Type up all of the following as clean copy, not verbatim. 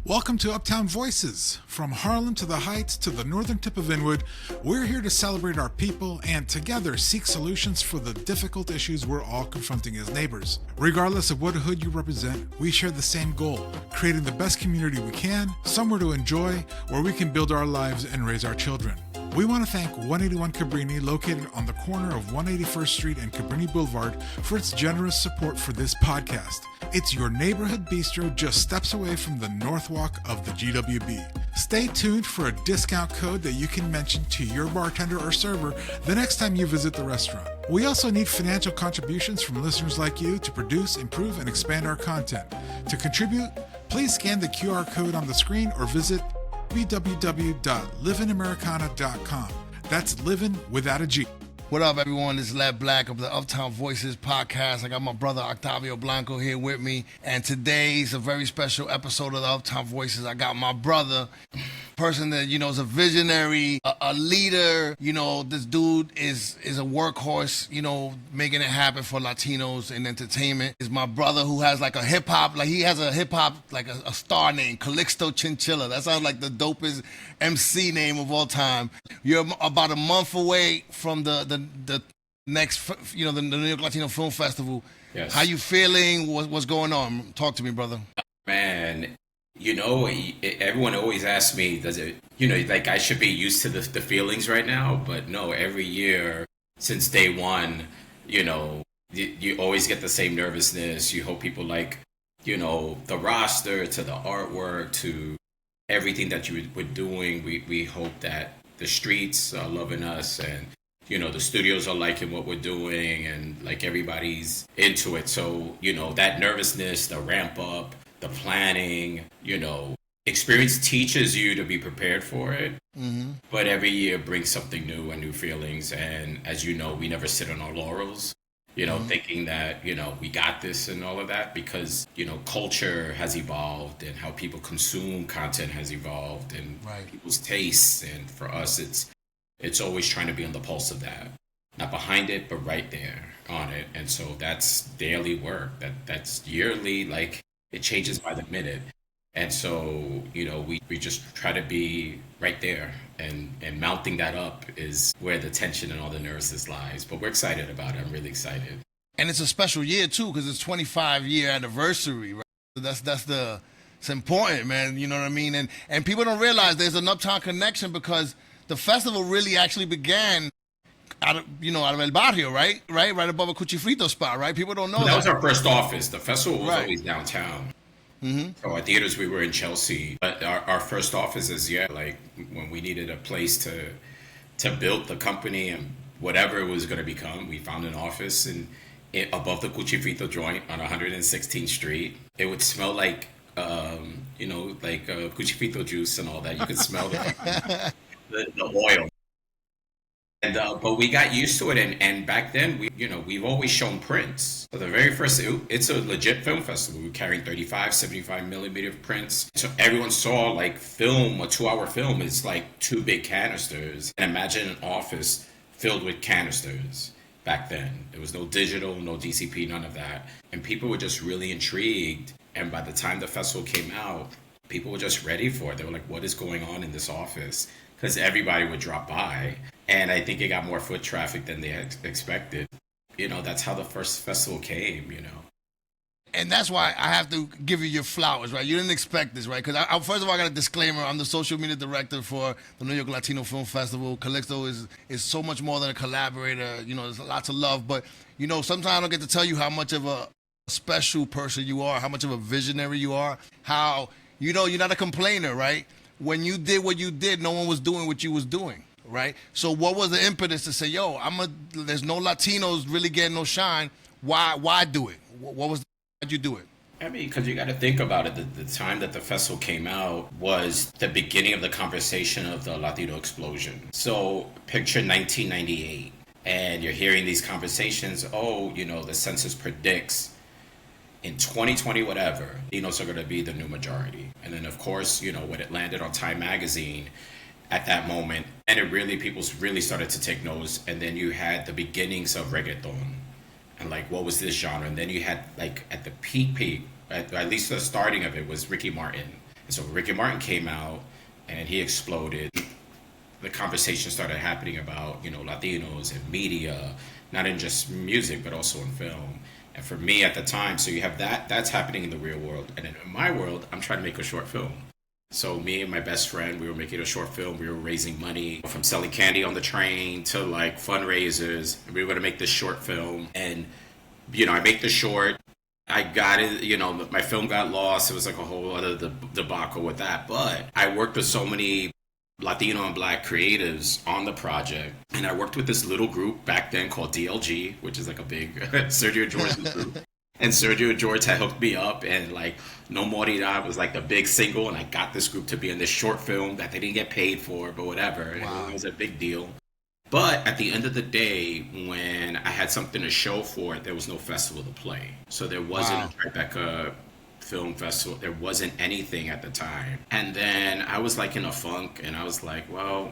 Welcome to Uptown Voices. From Harlem to the Heights to the northern tip of Inwood, we're here to celebrate our people and together seek solutions for the difficult issues we're all confronting as neighbors. Regardless of what hood you represent, we share the same goal, creating the best community we can, somewhere to enjoy, where we can build our lives and raise our children. We want to thank 181 Cabrini, located on the corner of 181st Street and Cabrini Boulevard, for its generous support for this podcast. It's your neighborhood bistro just steps away from the North Walk of the GWB. Stay tuned for a discount code that you can mention to your bartender or server the next time you visit the restaurant. We also need financial contributions from listeners like you to produce, improve, and expand our content. To contribute, please scan the QR code on the screen or visit www.livingamericana.com. That's living without a G. What up, everyone? This is Led Black of the Uptown Voices podcast. I got my brother Octavio Blanco here with me, and today's a very special episode of the Uptown Voices. I got my brother, person that, is a visionary, a leader. This dude is a workhorse, making it happen for Latinos in entertainment. Is my brother who has like a hip-hop, he has a hip-hop, a star name, Calixto Chinchilla. That sounds like the dopest MC name of all time. You're about a month away from the next, the New York Latino Film Festival. Yes. How you feeling? What's going on? Talk to me, brother. Man, everyone always asks me, does it, I should be used to the feelings right now, but no, every year since day one, you always get the same nervousness. You hope people like, the roster, to the artwork, to everything that you were doing. We hope that the streets are loving us, and the studios are liking what we're doing, and everybody's into it. So, that nervousness, the ramp up, the planning, experience teaches you to be prepared for it. Mm-hmm. But every year brings something new and new feelings. And as you know, we never sit on our laurels, mm-hmm. thinking that, we got this and all of that, because, culture has evolved and how people consume content has evolved, and right. people's tastes. And for us, it's always trying to be on the pulse of that, not behind it, but right there on it. And so that's daily work. That's yearly, it changes by the minute. And so, we just try to be right there, and mounting that up is where the tension and all the nervousness lies. But we're excited about it. I'm really excited. And it's a special year too, because it's 25-year anniversary, right? It's important, man. You know what I mean? And people don't realize there's an Uptown connection, because the festival really actually began out of El Barrio, right? Right above a Cuchifrito spot, right? People don't know that was our first office. The festival was right. always downtown. Mm-hmm. So our theaters, we were in Chelsea, but our first office is when we needed a place to build the company and whatever it was going to become. We found an office above the Cuchifrito joint on 116th Street. It would smell like Cuchifrito juice and all that. You could smell the oil. And but we got used to it, and back then we've always shown prints. So the very first, it's a legit film festival. We're carrying 35, 75 millimeter prints. So everyone saw film, a 2-hour film is like 2 big canisters. And imagine an office filled with canisters. Back then, there was no digital, no DCP, none of that, and people were just really intrigued. And by the time the festival came out, people were just ready for it. They were like, "What is going on in this office?" Because everybody would drop by. And I think it got more foot traffic than they had expected. That's how the first festival came, And that's why I have to give you your flowers, right? You didn't expect this, right? Because first of all, I got a disclaimer. I'm the social media director for the New York Latino Film Festival. Calixto is so much more than a collaborator. There's lots of love. But, sometimes I don't get to tell you how much of a special person you are, how much of a visionary you are, how, you're not a complainer, right? When you did what you did, no one was doing what you was doing. Right? So what was the impetus to say, there's no Latinos really getting no shine. Why do it? Why'd you do it? I mean, because you got to think about it. The time that the festival came out was the beginning of the conversation of the Latino explosion. So picture 1998, and you're hearing these conversations. The census predicts in 2020, whatever, Latinos are going to be the new majority. And then, of course, when it landed on Time magazine, at that moment, and people really started to take notice. And then you had the beginnings of reggaeton, and what was this genre? And then you had at the peak, at least the starting of it was Ricky Martin And so Ricky Martin came out and he exploded. The conversation started happening about, Latinos and media, not in just music, but also in film. And for me at the time, so you have that's happening in the real world. And in my world, I'm trying to make a short film. So me and my best friend, we were making a short film. We were raising money from selling candy on the train to like fundraisers. And we were going to make this short film. And, I make the short. I got it, my film got lost. It was like a whole other debacle with that. But I worked with so many Latino and Black creatives on the project. And I worked with this little group back then called DLG, which is like a big Sergio George group. And Sergio George had hooked me up, and like No Morirá was like the big single. And I got this group to be in this short film that they didn't get paid for, but whatever. Wow. It was a big deal. But at the end of the day, when I had something to show for it, there was no festival to play. So there wasn't a Tribeca Film Festival. There wasn't anything at the time. And then I was like in a funk, and I was like, well,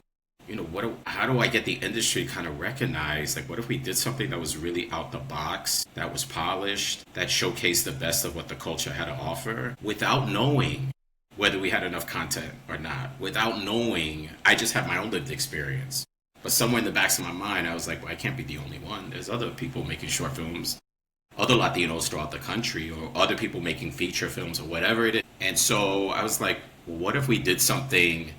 how do I get the industry kind of recognized? Like, what if we did something that was really out the box, that was polished, that showcased the best of what the culture had to offer without knowing whether we had enough content or not, without knowing, I just had my own lived experience. But somewhere in the backs of my mind, I was like, well, I can't be the only one. There's other people making short films, other Latinos throughout the country, or other people making feature films or whatever it is. And so I was like, well, what if we did something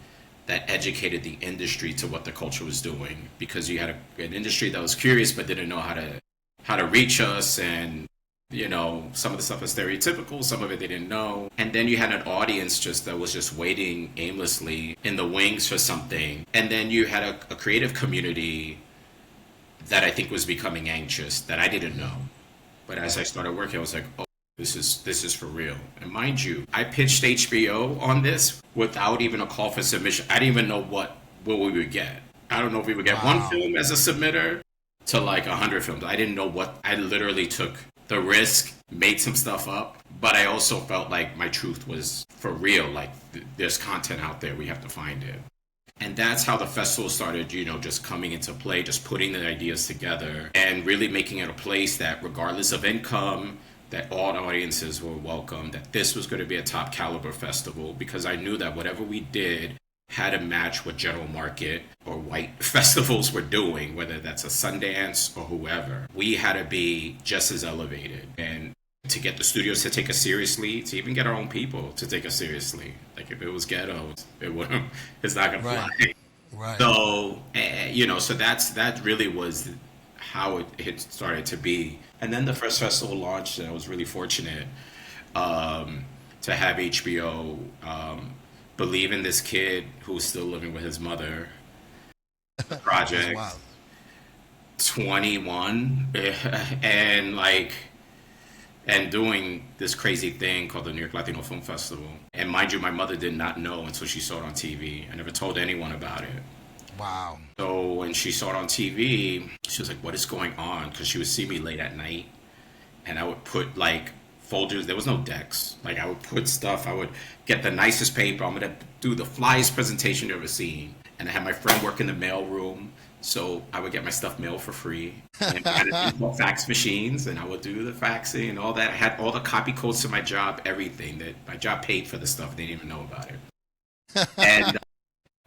that educated the industry to what the culture was doing? Because you had an industry that was curious but didn't know how to reach us, and some of the stuff was stereotypical, some of it they didn't know. And then you had an audience that was just waiting aimlessly in the wings for something. And then you had a creative community that I think was becoming anxious, that I didn't know. But as I started working, I was like, oh, this is for real. And mind you, I pitched HBO on this without even a call for submission. I didn't even know what we would get. I don't know if we would get one film as a submitter to like 100 films. I didn't know what. I literally took the risk, made some stuff up, but I also felt like my truth was for real. Like there's content out there, we have to find it. And that's how the festival started, just coming into play, just putting the ideas together and really making it a place that regardless of income, that all audiences were welcome, that this was going to be a top caliber festival, because I knew that whatever we did had to match what general market or white festivals were doing, whether that's a Sundance or whoever. We had to be just as elevated, and to get the studios to take us seriously, to even get our own people to take us seriously. Like if it was ghetto, it's not gonna fly. Right. So so that really was how it started to be. And then the first festival launched, and I was really fortunate to have HBO believe in this kid who was still living with his mother. The project, 21, and doing this crazy thing called the New York Latino Film Festival. And mind you, my mother did not know until she saw it on TV. I never told anyone about it. Wow. So when she saw it on TV, she was like, what is going on? Because she would see me late at night, and I would put like folders. There was no decks. Like I would put stuff. I would get the nicest paper. I'm going to do the flyest presentation you've ever seen. And I had my friend work in the mail room. So I would get my stuff mailed for free. And I had fax machines, and I would do the faxing and all that. I had all the copy codes to my job, everything. That my job paid for the stuff. They didn't even know about it. And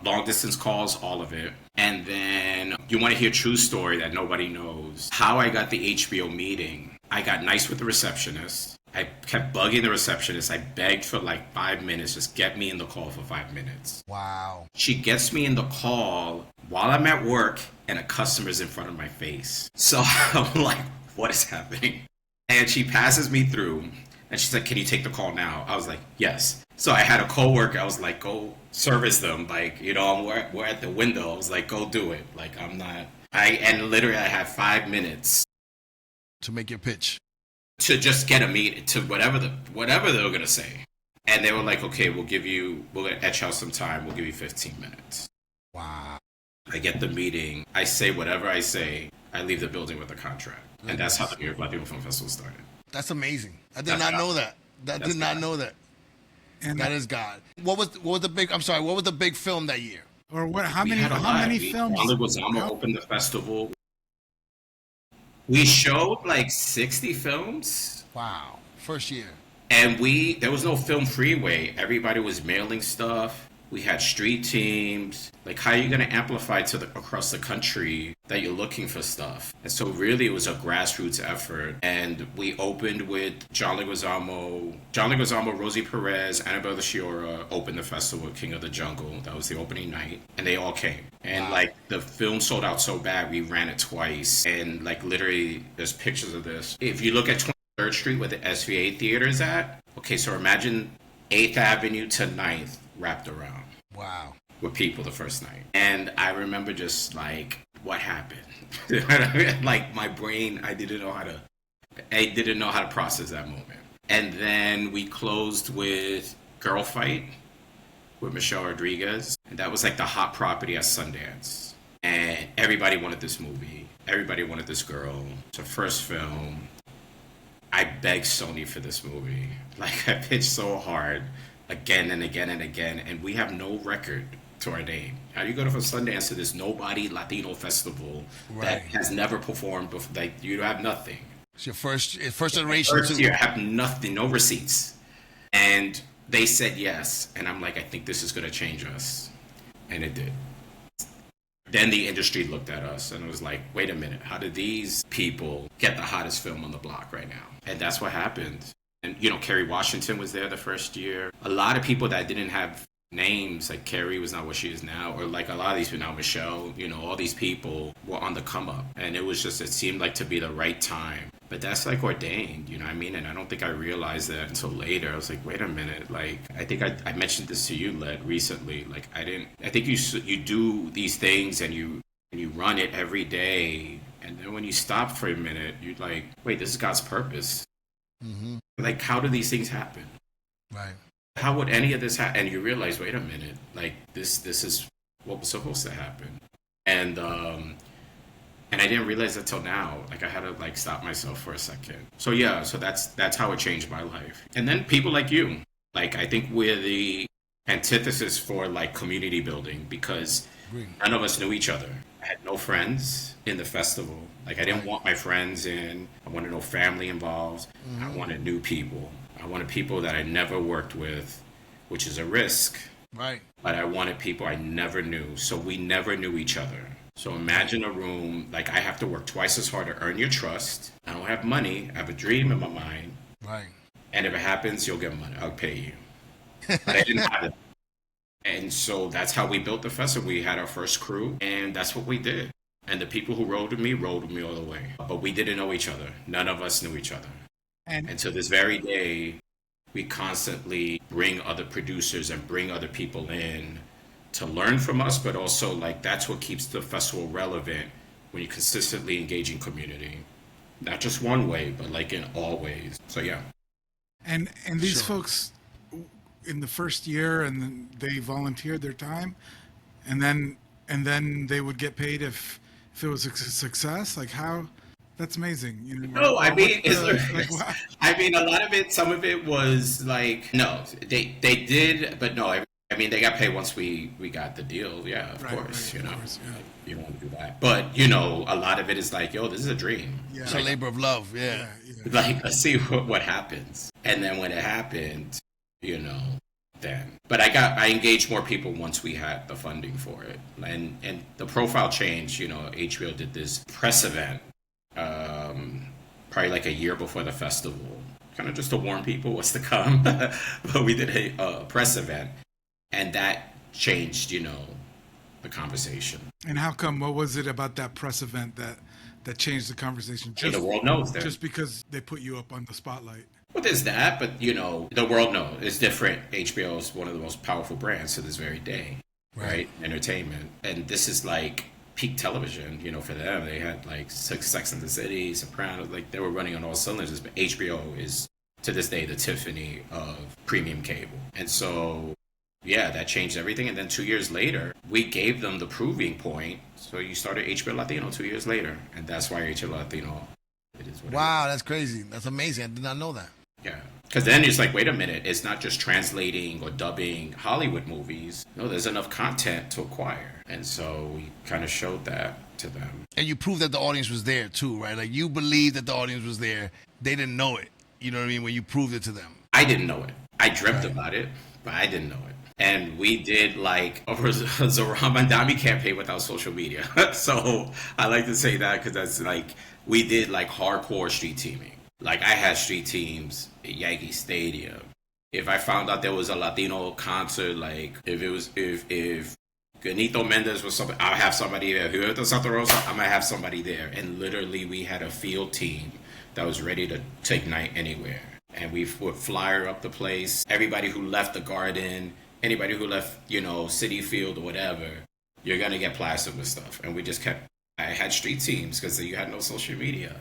long distance calls, all of it. And then you want to hear a true story that nobody knows. How I got the HBO meeting. I got nice with the receptionist. I kept bugging the receptionist. I begged for like 5 minutes. Just get me in the call for 5 minutes. Wow. She gets me in the call while I'm at work, and a customer's in front of my face. So I'm like, what is happening? And she passes me through, and she's like, can you take the call now? I was like, yes. So I had a coworker. I was like, go service them. Like, we're at the window. I was like, go do it. Like, and literally I had 5 minutes to make your pitch, to just get a meeting, to whatever they were going to say. And they were like, okay, we'll etch out some time. We'll give you 15 minutes. Wow. I get the meeting. I say whatever I say. I leave the building with a contract. And that's how the New York Latino Film Festival started. That's amazing. I did not know that. Did not know that. And that is God. What was the big film that year? Or what? How many films? Leguizamo opened the festival. We showed like 60 films. Wow. First year. And there was no film freeway. Everybody was mailing stuff. We had street teams. Like, how are you going to amplify across the country that you're looking for stuff? And so really it was a grassroots effort. And we opened with John Leguizamo, Rosie Perez, Annabelle de Chiora opened the festival with King of the Jungle. That was the opening night. And they all came. And like the film sold out so bad, we ran it twice. And like literally there's pictures of this. If you look at 23rd Street where the SVA Theater is at, okay, so imagine 8th Avenue to 9th wrapped around. Wow. With people the first night. And I remember just like, what happened? Like my brain, I didn't know how to process that moment. And then we closed with Girl Fight with Michelle Rodriguez. And that was like the hot property at Sundance. And everybody wanted this movie. Everybody wanted this girl. It's her first film. I begged Sony for this movie. Like I pitched so hard again and again and again, and we have no record to our name. How do you go to Sundance to this nobody Latino festival that has never performed before? Like you have nothing. It's your first iteration. First year, have nothing, no receipts, and they said yes, and I'm like, I think this is going to change us, and it did. Then the industry looked at us and it was like, wait a minute, how did these people get the hottest film on the block right now? And that's what happened. And, you know, Kerry Washington was there the first year. A lot of people that didn't have names, like Kerry was not what she is now, or like a lot of these people now, Michelle, you know, all these people were on the come up. And it was just, it seemed like to be the right time. But that's like ordained, you know what I mean? And I don't think I realized that until later. I was like, wait a minute, like, I think I mentioned this to you, Led, recently. Like, I think you do these things and you run it every day. And then when you stop for a minute, you're like, wait, this is God's purpose. Mm-hmm. Like, how do these things happen? Right. How would any of this happen? And you realize, wait a minute, like this is what was supposed to happen. And I didn't realize it till now. Like I had to like stop myself for a second. So yeah, so that's how it changed my life. And then people like you, like I think we're the antithesis for like community building because none of us knew each other. I had no friends in the festival. Like I didn't want my friends in. I wanted no family involved. I wanted new people. I wanted people that I never worked with, which is a risk. Right. But I wanted people I never knew. So we never knew each other. So imagine a room, like I have to work twice as hard to earn your trust. I don't have money. I have a dream in my mind. Right. And if it happens, you'll get money. I'll pay you. But I didn't have it. And so that's how we built the festival. We had our first crew, and that's what we did. And the people who rode with me all the way. But we didn't know each other. None of us knew each other. And to this very day, we constantly bring other producers and bring other people in to learn from us, but also like that's what keeps the festival relevant when you consistently engage in community. Not just one way, but like in all ways. So yeah. And these folks in the first year, and then they volunteered their time, and then they would get paid if it was a success. Like how? That's amazing. You know. No, I mean, wow. I mean, a lot of it. Some of it was like no, they did, but no. I mean, they got paid once we got the deal. Yeah, of course. You know, you don't do that. But you know, a lot of it is like, yo, this is a dream. Yeah. It's a labor of love. Yeah. Like, let's see what happens. And then when it happened, you know, then. But I engaged more people once we had the funding for it, and the profile changed. You know, HBO did this press event, probably like a year before the festival, kind of just to warn people what's to come. But we did a press event, and that changed, you know, the conversation. And how come? What was it about that press event that changed the conversation? Just, the world knows that. Just because they put you up on the spotlight. Well, there's that, but, you know, the world knows. It's different. HBO is one of the most powerful brands to this very day, right? Entertainment. And this is like peak television, you know, for them. They had like Sex and the City, Sopranos, like they were running on all cylinders. But HBO is, to this day, the Tiffany of premium cable. And so, yeah, that changed everything. And then 2 years later, we gave them the proving point. So you started HBO Latino 2 years later. And that's why HBO Latino, it is what wow, that's crazy. That's amazing. I did not know that. Yeah, because then it's like, wait a minute, it's not just translating or dubbing Hollywood movies. No, there's enough content to acquire. And so we kind of showed that to them. And you proved that the audience was there too, right? Like you believed that the audience was there. They didn't know it. You know what I mean? When you proved it to them. I didn't know it. I dreamt about it, but I didn't know it. And we did like over a Zohran Mandami campaign without social media. So I like to say that because that's like, we did like hardcore street teaming. Like I had street teams at Yankee Stadium. If I found out there was a Latino concert, like if Ganito Mendez was something, I'll have somebody there. Huerta Santa Rosa, I might have somebody there. And literally we had a field team that was ready to take night anywhere. And we would flyer up the place. Everybody who left the Garden, anybody who left, City Field or whatever, you're going to get plastered with stuff. And we just I had street teams because you had no social media.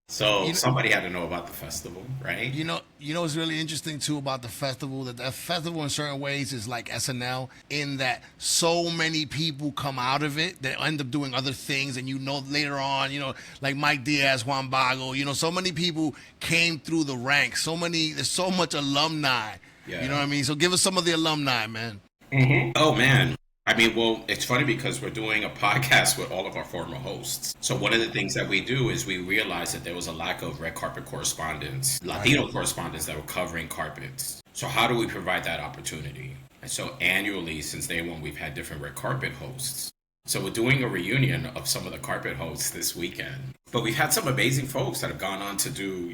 So somebody had to know about the festival, right? You know what's really interesting too about the festival? That festival in certain ways is like SNL in that so many people come out of it that end up doing other things, and later on, like Mike Diaz, Juan Bago, so many people came through the ranks. There's so much alumni. Yeah. You know what I mean? So give us some of the alumni, man. Mm-hmm. Oh man. I mean, well, it's funny because we're doing a podcast with all of our former hosts. So one of the things that we do is we realized that there was a lack of red carpet correspondents, Latino correspondents that were covering carpets. So how do we provide that opportunity? And so annually, since day one, we've had different red carpet hosts. So we're doing a reunion of some of the carpet hosts this weekend. But we've had some amazing folks that have gone on to do,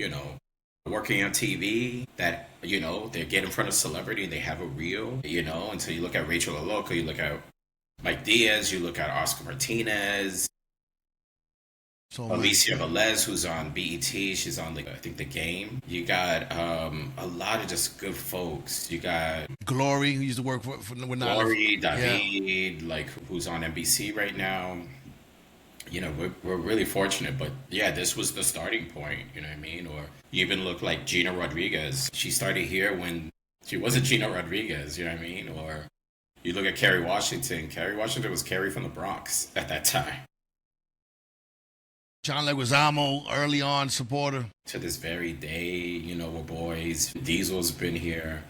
working on TV, that, they get in front of celebrity and they have a reel, and so you look at Rachel Aloka, you look at Mike Diaz, you look at Oscar Martinez, Alicia Velez, who's on BET, she's on, I think, The Game. You got a lot of just good folks. You got Glory, who used to work for Glory, David, who's on NBC right now. We're really fortunate, but yeah, this was the starting point, you know what I mean? Or you even look like Gina Rodriguez. She started here when she wasn't Gina Rodriguez, you know what I mean? Or you look at Kerry Washington. Kerry Washington was Kerry from the Bronx at that time. John Leguizamo, early on supporter. To this very day, we're boys. Diesel's been here.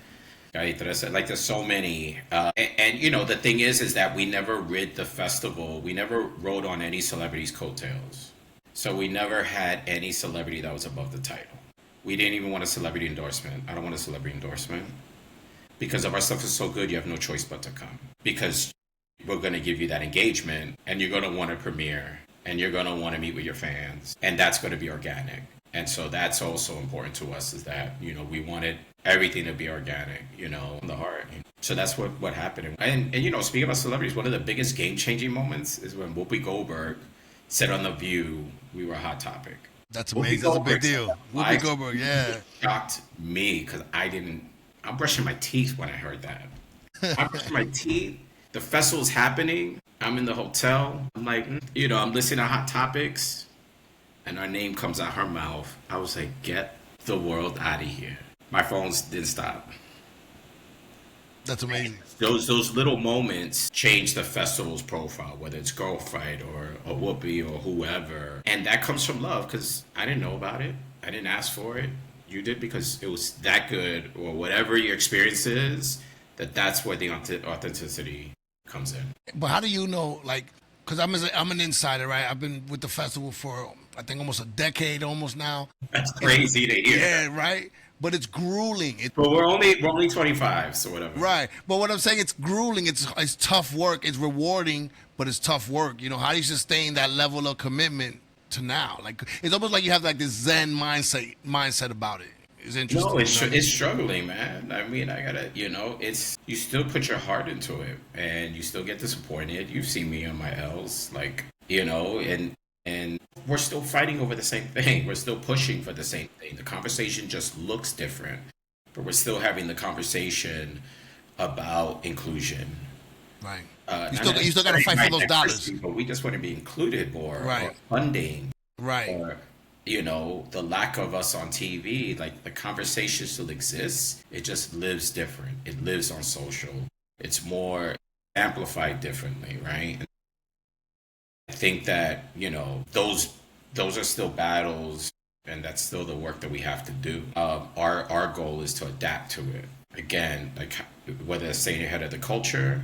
Like there's so many, and the thing is that we never rid the festival. We never rode on any celebrity's coattails, so we never had any celebrity that was above the title. We didn't even want a celebrity endorsement. I don't want a celebrity endorsement because if our stuff is so good, you have no choice but to come because we're going to give you that engagement, and you're going to want to premiere, and you're going to want to meet with your fans, and that's going to be organic. And so that's also important to us is that, we wanted everything to be organic, in the heart. So that's what happened. And speaking about celebrities, one of the biggest game-changing moments is when Whoopi Goldberg said on The View, we were a hot topic. That's amazing. That's a big deal. Whoopi Goldberg, yeah. Shocked me because I'm brushing my teeth when I heard that. I'm brushing my teeth. The festival's happening. I'm in the hotel. I'm like, I'm listening to Hot Topics. And our name comes out her mouth. I was like, get the world out of here. My phones didn't stop. That's amazing. Those little moments change the festival's profile, whether it's Girl Fight or Whoopi or whoever. And that comes from love because I didn't know about it. I didn't ask for it. You did because it was that good or whatever your experience is, that's where the authenticity comes in. But how do you know, because I'm an insider, right? I've been with the festival for, I think, almost a decade almost now. That's crazy to hear. Yeah, right? But it's grueling. But we're only 25, so whatever. Right. But what I'm saying, it's grueling. It's tough work. It's rewarding, but it's tough work. How do you sustain that level of commitment to now? It's almost like you have this Zen mindset about it. It's interesting. No, it's struggling, man. I mean, I gotta, you still put your heart into it, and you still get disappointed. You've seen me on my L's, and we're still fighting over the same thing. We're still pushing for the same thing. The conversation just looks different, but we're still having the conversation about inclusion. Right. You still got to fight for those dollars. But we just want to be included more. Right. Or funding. Right. Or, the lack of us on TV. The conversation still exists. It just lives different. It lives on social. It's more amplified differently, right? I think that, those are still battles, and that's still the work that we have to do. Our goal is to adapt to it. Again, whether it's staying ahead of the culture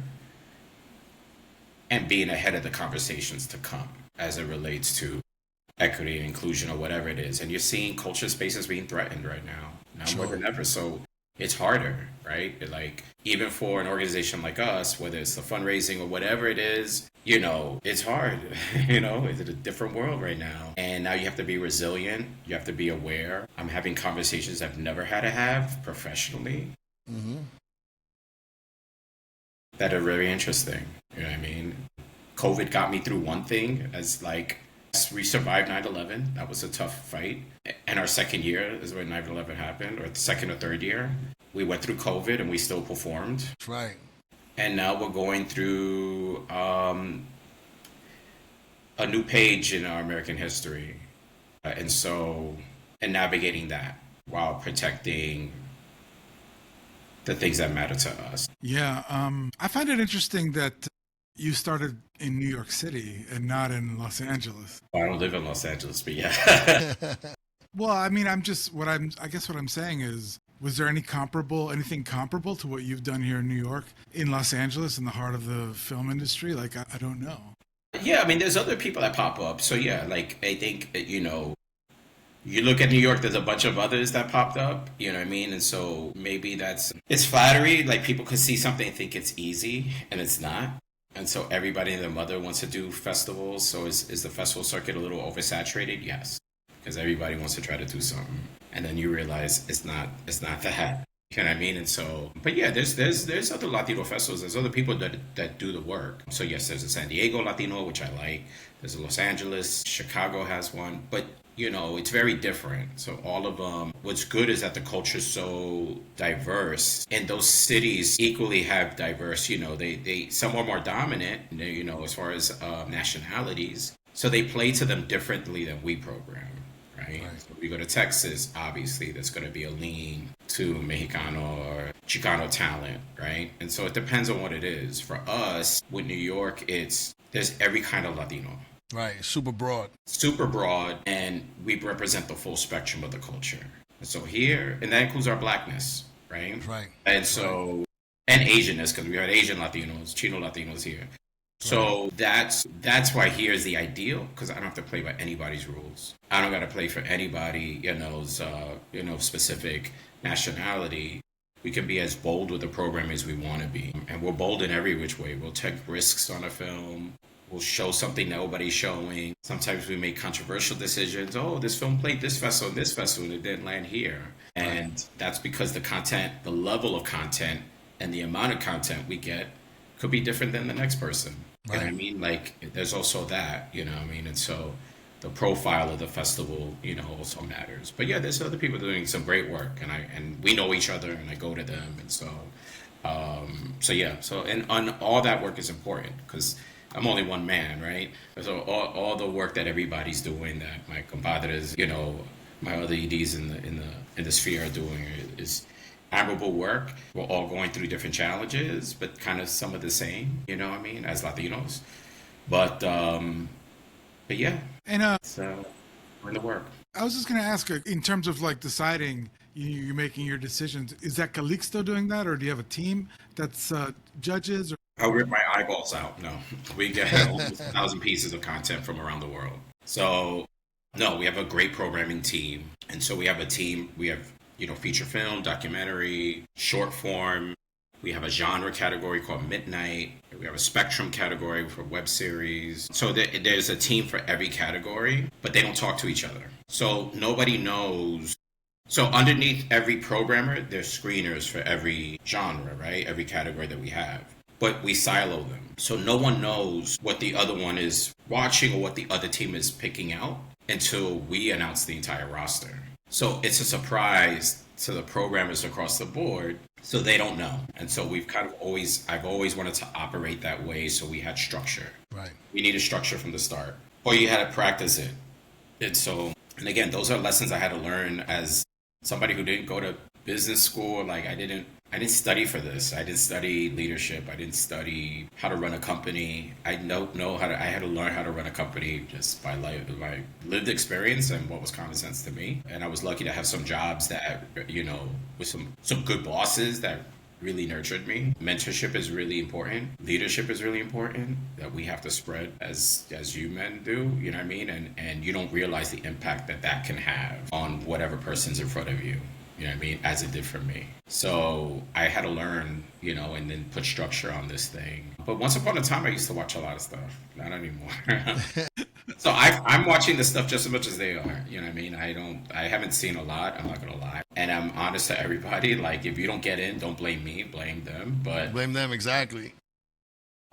and being ahead of the conversations to come as it relates to equity and inclusion or whatever it is. And you're seeing culture spaces being threatened right now more than ever. So it's harder, right? Like, even for an organization like us, whether it's the fundraising or whatever it is, it's hard. It's a different world right now. And now you have to be resilient. You have to be aware. I'm having conversations I've never had to have professionally that are very interesting. You know what I mean? COVID got me through one thing, as like, we survived 9/11. That was a tough fight. And our second year is when 9/11 happened, or the second or third year. We went through COVID and we still performed. That's right. And now we're going through a new page in our American history. And navigating that while protecting the things that matter to us. Yeah, I find it interesting that you started in New York City and not in Los Angeles. Well, I don't live in Los Angeles, but yeah. Well, I mean, I guess what I'm saying is, was there anything comparable to what you've done here in New York, in Los Angeles, in the heart of the film industry? Like, I don't know. Yeah, I mean, there's other people that pop up. So yeah, like, I think, you look at New York, there's a bunch of others that popped up, you know what I mean? And so maybe it's flattery, like people could see something and think it's easy, and it's not. And so everybody and their mother wants to do festivals. So is the festival circuit a little oversaturated? Yes. Because everybody wants to try to do something. And then you realize it's not that. You know what I mean? And so, but yeah, there's other Latino festivals. There's other people that do the work. So yes, there's a San Diego Latino, which I like. There's a Los Angeles. Chicago has one. But it's very different. So all of them, what's good is that the culture is so diverse, and those cities equally have diverse, they some are more dominant, as far as nationalities. So they play to them differently than we program, right? So if we go to Texas, obviously there's going to be a lean to Mexicano or Chicano talent, right? And so it depends on what it is. For us, with New York, there's every kind of Latino. Right, super broad. Super broad, and we represent the full spectrum of the culture. And so here, and that includes our blackness, right? Right. And so, and Asianness, because we had Asian Latinos, Chino Latinos here. So that's why here is the ideal, because I don't have to play by anybody's rules. I don't got to play for anybody, specific nationality. We can be as bold with the program as we want to be. And we're bold in every which way. We'll take risks on a film. We'll show something nobody's showing. Sometimes we make controversial decisions. Oh, this film played this festival, and it didn't land here. And that's because the content, the level of content, and the amount of content we get could be different than the next person. Right. You know what I mean? Like, there's also that, you know what I mean? And so the profile of the festival, also matters. But yeah, there's other people doing some great work, and we know each other, and I go to them. And so, and all that work is important, because I'm only one man, right? So all the work that everybody's doing, that my compadres, my other EDs in the sphere are doing, is admirable work. We're all going through different challenges, but kind of some of the same, as Latinos. But yeah. And so we're in the work. I was just going to ask, in terms of like deciding, you're making your decisions, is that Calixto doing that, or do you have a team that's judges? Or? I'll rip my eyeballs out. No, we get almost 1,000 pieces of content from around the world. So, no, we have a great programming team. And so we have a team. We have, feature film, documentary, short form. We have a genre category called Midnight. We have a spectrum category for web series. So there's a team for every category, but they don't talk to each other. So nobody knows. So underneath every programmer, there's screeners for every genre, right? Every category that we have. But we silo them. So no one knows what the other one is watching or what the other team is picking out until we announce the entire roster. So it's a surprise to the programmers across the board, so they don't know. And so I've always wanted to operate that way, so we had structure. Right. We needed structure from the start. Or you had to practice it. And again, those are lessons I had to learn as somebody who didn't go to business school. Like, I didn't study for this. I didn't study leadership. I didn't study how to run a company. I don't know I had to learn how to run a company just by my lived experience and what was common sense to me. And I was lucky to have some jobs that, with some good bosses that really nurtured me. Mentorship is really important. Leadership is really important, that we have to spread as you men do, you know what I mean? And you don't realize the impact that can have on whatever person's in front of you. You know what I mean? As it did for me. So I had to learn, and then put structure on this thing. But once upon a time, I used to watch a lot of stuff. Not anymore. So I'm watching this stuff just as much as they are. You know what I mean? I haven't seen a lot. I'm not gonna lie, and I'm honest to everybody. Like, if you don't get in, don't blame me. Blame them. But Blame them, exactly.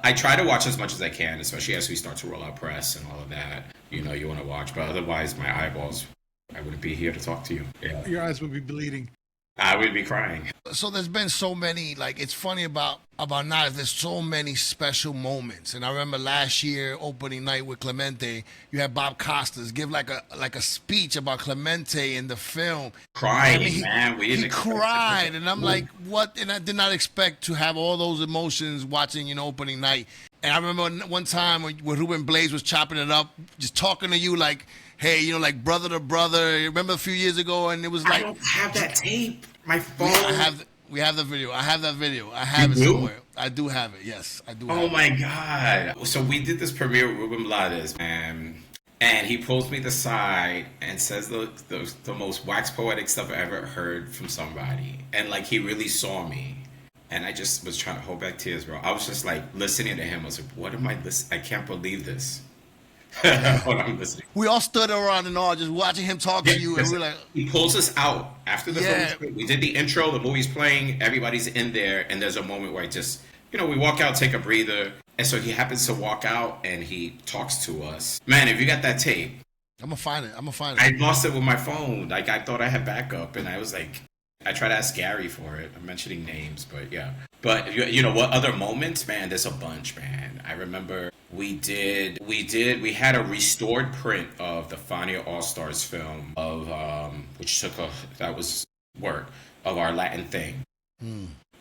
I try to watch as much as I can, especially as we start to roll out press and all of that. You want to watch, but otherwise, my eyeballs. I wouldn't be here to talk to you. Yeah. Your eyes would be bleeding. I would be crying. So there's been so many, like, it's funny about NYLFF, there's so many special moments. And I remember last year, opening night with Clemente, you had Bob Costas give like a speech about Clemente in the film. Crying, I mean, man. He cried, and I'm like, what? And I did not expect to have all those emotions watching, opening night. And I remember one time when Ruben Blades was chopping it up, just talking to you like, hey, like brother to brother. Remember a few years ago, and it was like, I don't have that tape. My phone. We have the video. I have that video. I have it somewhere. I do have it. Yes, I do. Oh my God! So we did this premiere with Ruben Blades, man, and he pulls me to the side and says the most wax poetic stuff I ever heard from somebody, and like he really saw me. And I just was trying to hold back tears, bro. I was just like listening to him. I was like, what am I listening? I can't believe this. What I'm listening. We all stood around and all just watching him talk to you, and we're like, he pulls us out after the film. We did the intro, the movie's playing, everybody's in there, and there's a moment where I just, we walk out, take a breather, and so he happens to walk out and he talks to us. Man, if you got that tape, I'm gonna find it. I lost it with my phone. Like, I thought I had backup, and I was like, I tried to ask Gary for it. I'm mentioning names, but yeah. But what other moments, man? There's a bunch, man. I remember we had a restored print of the Fania All Stars film of which that was work of our Latin thing.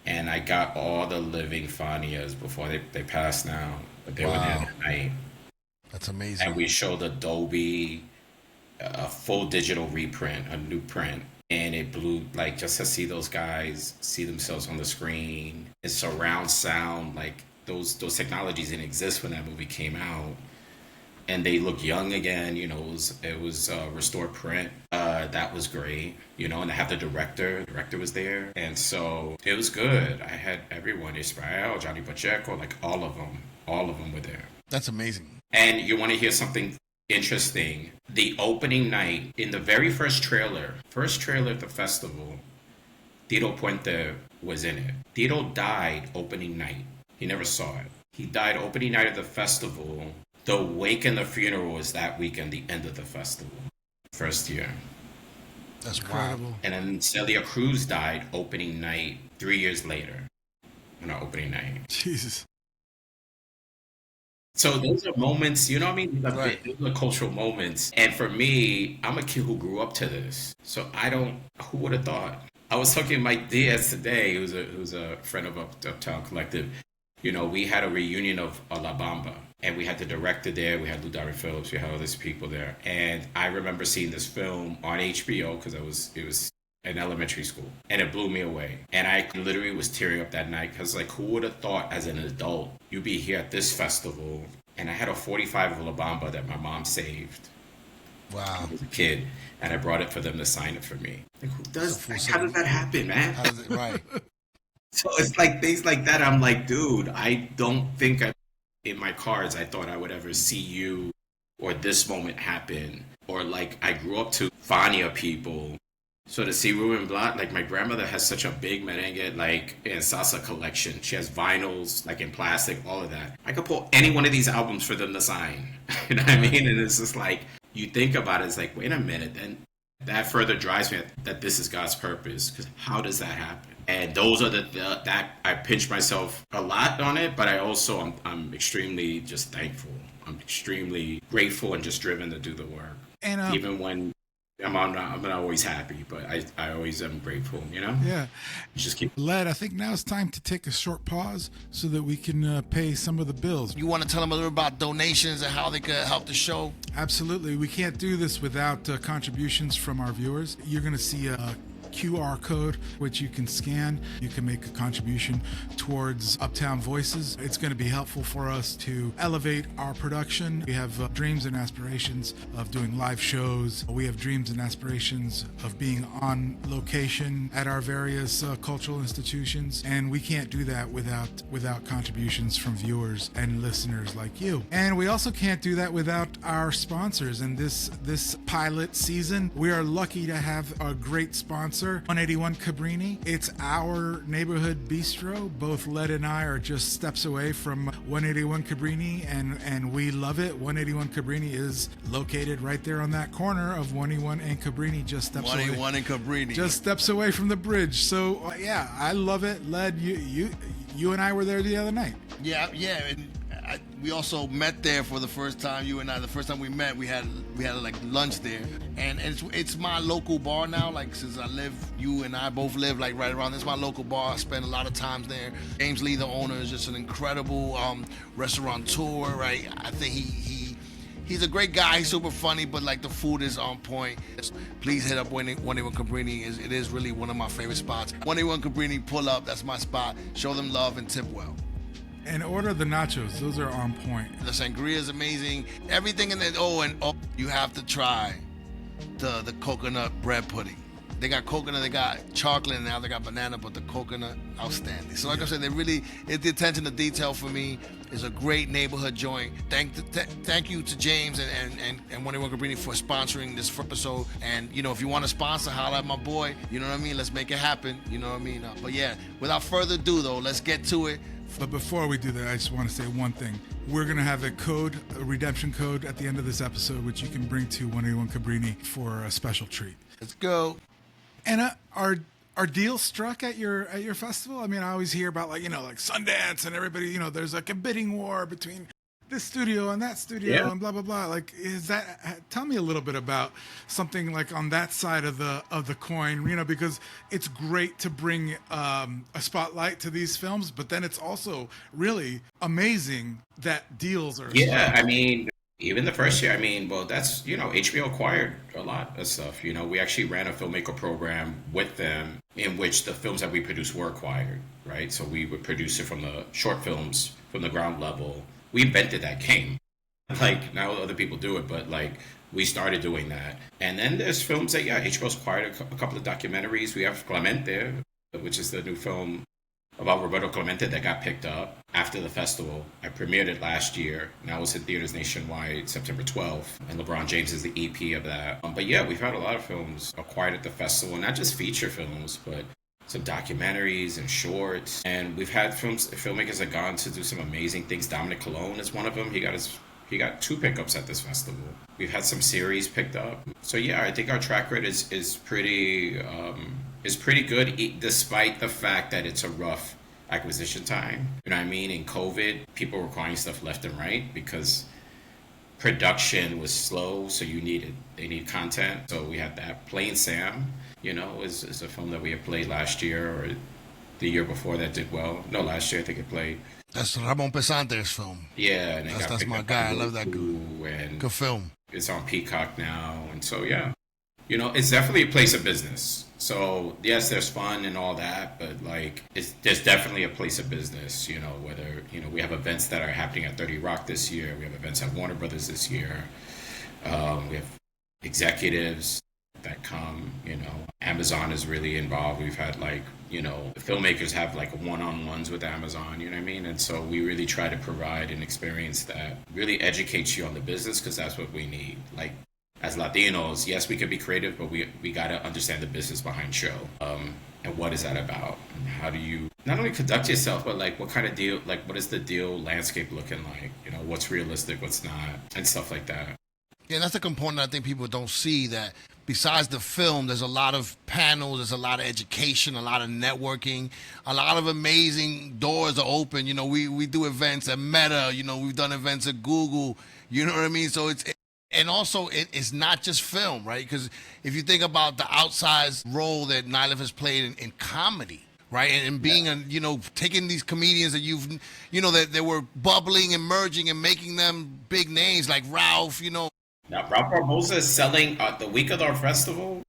And I got all the living Fanias before they passed now, but they were there that night. That's amazing. And we showed Adobe a full digital reprint, a new print. And it blew, like, just to see those guys see themselves on the screen. It's surround sound, like those technologies didn't exist when that movie came out. And they look young again, it was restored print. That was great, and I have the director was there. And so it was good. I had everyone, Israel, Johnny Pacheco, like all of them were there. That's amazing. And you want to hear something interesting? The opening night, in the very first trailer at the festival, Tito Puente was in it. Tito died opening night. He never saw it. He died opening night of the festival. The wake and the funeral was that weekend, the end of the festival. First year. That's incredible. And then Celia Cruz died opening night 3 years later. On our opening night. Jesus. So those are moments, you know what I mean? Right. Those are cultural moments. And for me, I'm a kid who grew up to this. So who would have thought? I was talking to Mike Diaz today, who's a friend of Uptown Collective. We had a reunion of La Bamba, and we had the director there. We had Lou Darren Phillips. We had all these people there. And I remember seeing this film on HBO because it was in elementary school, and it blew me away. And I literally was tearing up that night because, like, who would have thought as an adult you'd be here at this festival? And I had a 45 of La Bamba that my mom saved. Wow. I was a kid, and I brought it for them to sign it for me. Like, how does that happen, man? Right. So it's like things like that. I'm like, dude, I don't think in my cards I thought I would ever see you or this moment happen. Or like I grew up to Fania people. So to see Ruben Blades, like my grandmother has such a big merengue like and salsa collection. She has vinyls like in plastic, all of that. I could pull any one of these albums for them to sign. You know what I mean? And it's just like you think about it, it's like, wait a minute, then that further drives me that this is God's purpose. Because how does that happen? And those are that I pinch myself a lot on it, but I also I'm extremely just thankful. I'm extremely grateful and just driven to do the work. And even when I'm not always happy, but I always am grateful, Yeah. Just keep. Led, I think now it's time to take a short pause so that we can pay some of the bills. You want to tell them a little about donations and how they could help the show? Absolutely. We can't do this without contributions from our viewers. You're going to see QR code, which you can scan. You can make a contribution towards Uptown Voices. It's going to be helpful for us to elevate our production. We have dreams and aspirations of doing live shows. We have dreams and aspirations of being on location at our various cultural institutions, and we can't do that without contributions from viewers and listeners like you. And we also can't do that without our sponsors. And this pilot season, we are lucky to have a great sponsor, 181 Cabrini. It's our neighborhood bistro. Both Led and I are just steps away from 181 Cabrini, and we love it. 181 Cabrini is located right there on that corner of 181 and Cabrini, just steps 181 and Cabrini. Just steps away from the bridge. So yeah, I love it. Led, you and I were there the other night. Yeah. And we also met there for the first time. You and I, the first time we met, we had like lunch there, and it's my local bar now. Like, since you and I both live like right around. It's my local bar. I spend a lot of times there. James Lee, the owner, is just an incredible restaurateur. Right, I think he's a great guy. He's super funny, but like the food is on point. Please hit up 181 Cabrini. It is really one of my favorite spots. 181 Cabrini, pull up. That's my spot. Show them love and tip well. And order the nachos. Those are on point. The sangria is amazing. Everything in there. You have to try the coconut bread pudding. They got coconut, they got chocolate, and now they got banana, but the coconut, outstanding. So like I said, it's the attention to detail for me. It's a great neighborhood joint. Thank you to James and 181 Cabrini for sponsoring this episode. And, if you want to sponsor, holla at my boy. You know what I mean? Let's make it happen. You know what I mean? But yeah, without further ado, though, let's get to it. But before we do that, I just want to say one thing. We're going to have a redemption code at the end of this episode, which you can bring to 181 Cabrini for a special treat. Let's go. And are deals struck at your festival? I mean, I always hear about like Sundance and everybody, there's like a bidding war between this studio and that studio and blah blah blah. Like, tell me a little bit about something like on that side of the coin, because it's great to bring a spotlight to these films, but then it's also really amazing that deals are struck. I mean, even the first year, that's, HBO acquired a lot of stuff. We actually ran a filmmaker program with them in which the films that we produced were acquired, right? So we would produce it from the short films, from the ground level. We invented that game. Like, now other people do it, but like, we started doing that. And then there's films that, HBO's acquired a couple of documentaries. We have Clemente, which is the new film about Roberto Clemente that got picked up after the festival. I premiered it last year. Now it's in theaters nationwide, September 12th. And LeBron James is the EP of that. But yeah, we've had a lot of films acquired at the festival, not just feature films, but some documentaries and shorts. And we've had filmmakers that have gone to do some amazing things. Dominic Colon is one of them. He got 2 pickups at this festival. We've had some series picked up. So yeah, I think our track record is pretty good, despite the fact that it's a rough acquisition time. You know what I mean? In COVID, people were acquiring stuff left and right because production was slow, so they need content. So we had that. Plain Sam, is a film that we had played last year or the year before that did well. No, last year I think it played. That's Ramon Pesante's film. Yeah, and that's my guy. I love that good film. It's on Peacock now, and so yeah, it's definitely a place of business. So yes, there's fun and all that, but like, there's definitely a place of business. Whether we have events that are happening at 30 Rock this year, we have events at Warner Brothers this year. We have executives that come. Amazon is really involved. We've had filmmakers have like one-on-ones with Amazon. You know what I mean? And so we really try to provide an experience that really educates you on the business, because that's what we need. Like, as Latinos, yes, we could be creative, but we got to understand the business behind show. And what is that about? And how do you not only conduct yourself, but like what kind of deal, like what is the deal landscape looking like? What's realistic, what's not, and stuff like that. Yeah, that's a component I think people don't see, that besides the film, there's a lot of panels, there's a lot of education, a lot of networking, a lot of amazing doors are open. We do events at Meta, we've done events at Google, you know what I mean? So and also, it's not just film, right? Because if you think about the outsized role that NYLFF has played in comedy, right? And being, taking these comedians that that they were bubbling and merging and making them big names like Ralph, Now, Ralph Barbosa is selling the week of our festival.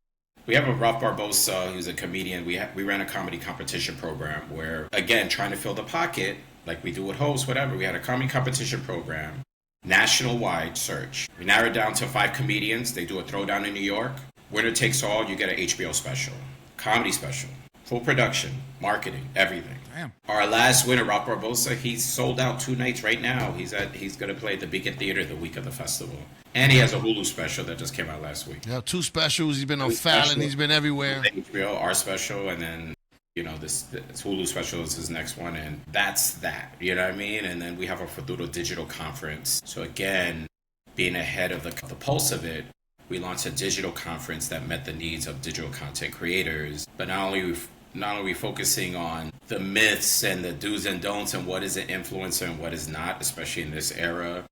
We have a Ralph Barbosa, who's a comedian. We ran a comedy competition program where, again, trying to fill the pocket, like we do with hosts, whatever. We had a comedy competition program, national-wide search. We narrowed down to 5 comedians. They do a throwdown in New York. Winner takes all. You get an HBO special, comedy special, full production, marketing, everything. Damn. Our last winner, Ralph Barbosa, he's sold out 2 nights right now. He's going to play at the Beacon Theater the week of the festival. And he has a Hulu special that just came out last week. Yeah, 2 specials. He's been on Fallon. He's been everywhere. HBO, our special, and then, this Hulu special is his next one, and that's that. You know what I mean? And then we have our Futuro Digital Conference. So again, being ahead of the pulse of it, we launched a digital conference that met the needs of digital content creators. But not only are we focusing on the myths and the do's and don'ts and what is an influencer and what is not, especially in this era.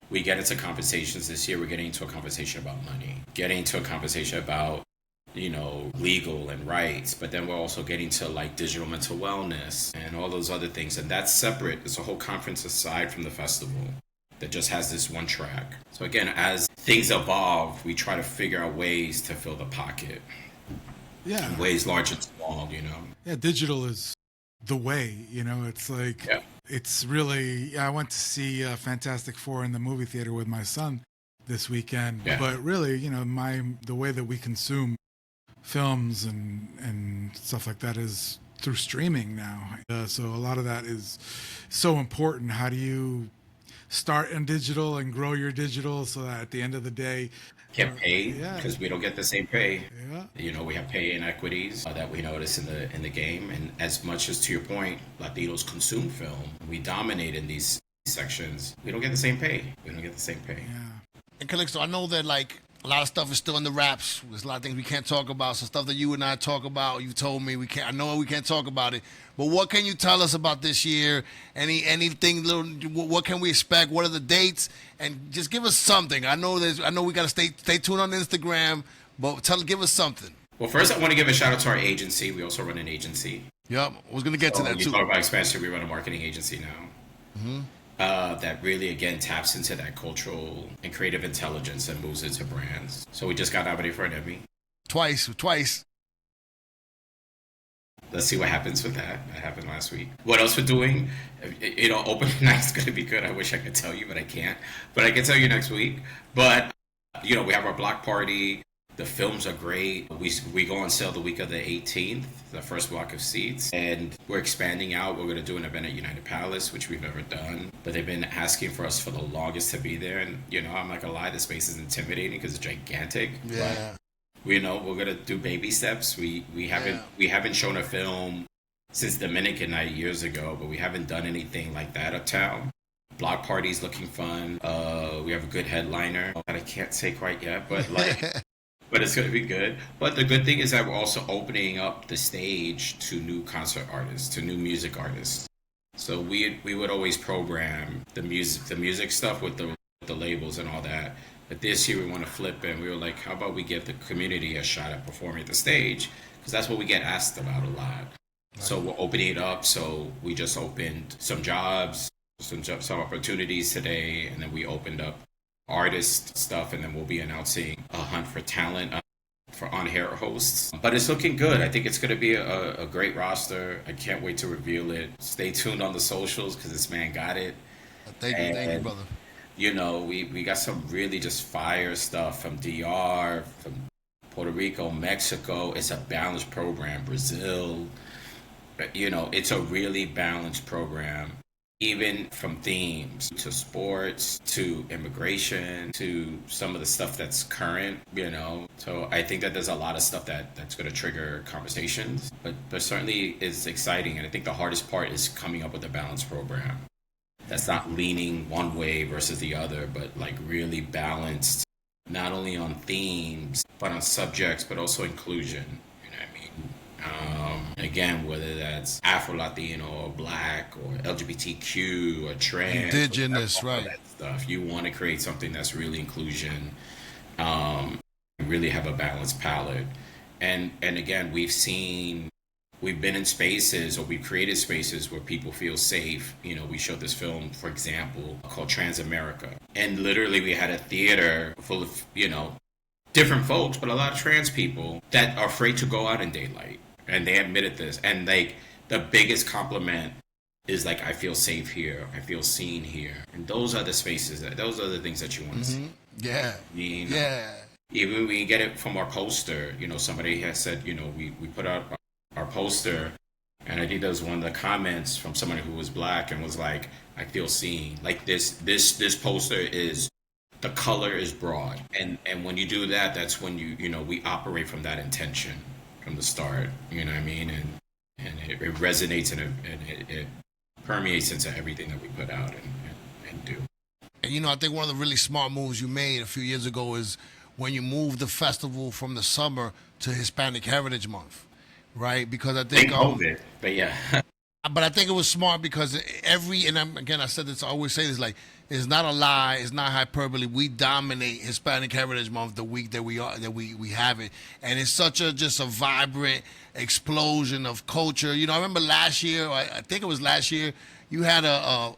We get into conversations this year. We're getting into a conversation about money, getting into a conversation about, legal and rights. But then we're also getting to like digital mental wellness and all those other things. And that's separate. It's a whole conference aside from the festival that just has this one track. So again, as things evolve, we try to figure out ways to fill the pocket. Yeah. In ways large and small, Yeah, digital is the way, it's like, yeah. It's really, I went to see Fantastic Four in the movie theater with my son this weekend, but really, the way that we consume films and stuff like that is through streaming now. So a lot of that is so important. How do you start in digital and grow your digital so that at the end of the day, get paid, because we don't get the same pay. Yeah. We have pay inequities that we notice in the game, and as much as, to your point, Latinos consume film, we dominate in these sections. We don't get the same pay. Yeah. And Calixto, I know that like a lot of stuff is still in the wraps. There's a lot of things we can't talk about. Some stuff that you and I talk about. You told me we can't. I know we can't talk about it. But what can you tell us about this year? Anything little? What can we expect? What are the dates? And just give us something. I know we got to stay tuned on Instagram. But give us something. Well, first I want to give a shout out to our agency. We also run an agency. Yep, I was going to get to that too. You talk about expansion. We run a marketing agency now. Mm-hmm. That really, again, taps into that cultural and creative intelligence and moves into brands. So we just got nominated for an Emmy. Twice. Let's see what happens with that. That happened last week. What else we're doing? Opening night's going to be good. I wish I could tell you, but I can't. But I can tell you next week. But, we have our block party. The films are great. We go on sale the week of the 18th, the first block of seats. And we're expanding out. We're going to do an event at United Palace, which we've never done. But they've been asking for us for the longest to be there. And, I'm not going to lie, the space is intimidating because it's gigantic. Yeah. But, we're going to do baby steps. We haven't shown a film since Dominican Night years ago, but we haven't done anything like that uptown. Block party's looking fun. We have a good headliner that I can't say quite yet, but but it's going to be good. But the good thing is that we're also opening up the stage to new concert artists, to new music artists. So we would always program the music stuff with the labels and all that. But this year we want to flip it, and we were like, how about we give the community a shot at performing at the stage? Because that's what we get asked about a lot. Right. So we're opening it up. So we just opened some jobs, some opportunities today, and then we opened up artist stuff, and then we'll be announcing a hunt for talent for on-air hosts. But it's looking good. I think it's going to be a great roster. I can't wait to reveal it. Stay tuned on the socials because this man got it. Thank you, brother. We got some really just fire stuff from DR, from Puerto Rico, Mexico. It's a balanced program. Brazil. It's a really balanced program. Even from themes to sports to immigration to some of the stuff that's current, So I think that there's a lot of stuff that's going to trigger conversations, but certainly it's exciting. And I think the hardest part is coming up with a balanced program that's not leaning one way versus the other, but like really balanced, not only on themes, but on subjects, but also inclusion. Again, whether that's Afro-Latino or Black or LGBTQ or trans. Indigenous, or right. That stuff. You want to create something that's really inclusion, really have a balanced palette. And again, we've been in spaces, or we've created spaces where people feel safe. We showed this film, for example, called Trans America. And literally we had a theater full of, different folks, but a lot of trans people that are afraid to go out in daylight, and they admitted this. And like the biggest compliment is like, I feel safe here, I feel seen here, and those are the spaces those are the things that you want to see. Yeah. Yeah. Even we get it from our poster. Somebody has said, we put out our poster, and I think that was one of the comments from somebody who was black and was like, I feel seen. Like this poster is, the color is broad, and when you do that, that's when we operate from that intention from the start. You know what I mean? And it resonates, and it permeates into everything that we put out and do. And I think one of the really smart moves you made a few years ago is when you moved the festival from the summer to Hispanic Heritage Month, right? Because I think COVID, but yeah. But I think it was smart because I said this, I always say this, like, it's not a lie, it's not hyperbole. We dominate Hispanic Heritage Month the week that we have it, and it's just a vibrant explosion of culture. I remember last year, I think it was last year, you had a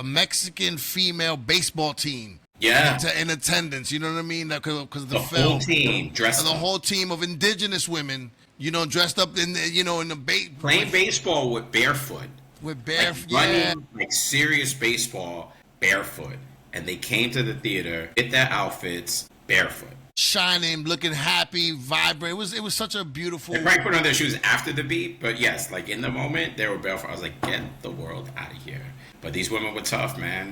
Mexican female baseball team. Yeah, in attendance, you know what I mean? Because the film, whole team dressed, the whole team of indigenous women, dressed up in playing baseball with barefoot, running like serious baseball barefoot, and they came to the theater with their outfits barefoot, shining, looking happy, vibrant. It was such a beautiful. They probably put on their shoes after the beat, but yes, like in the moment they were barefoot. I was like, get the world out of here. But these women were tough, man.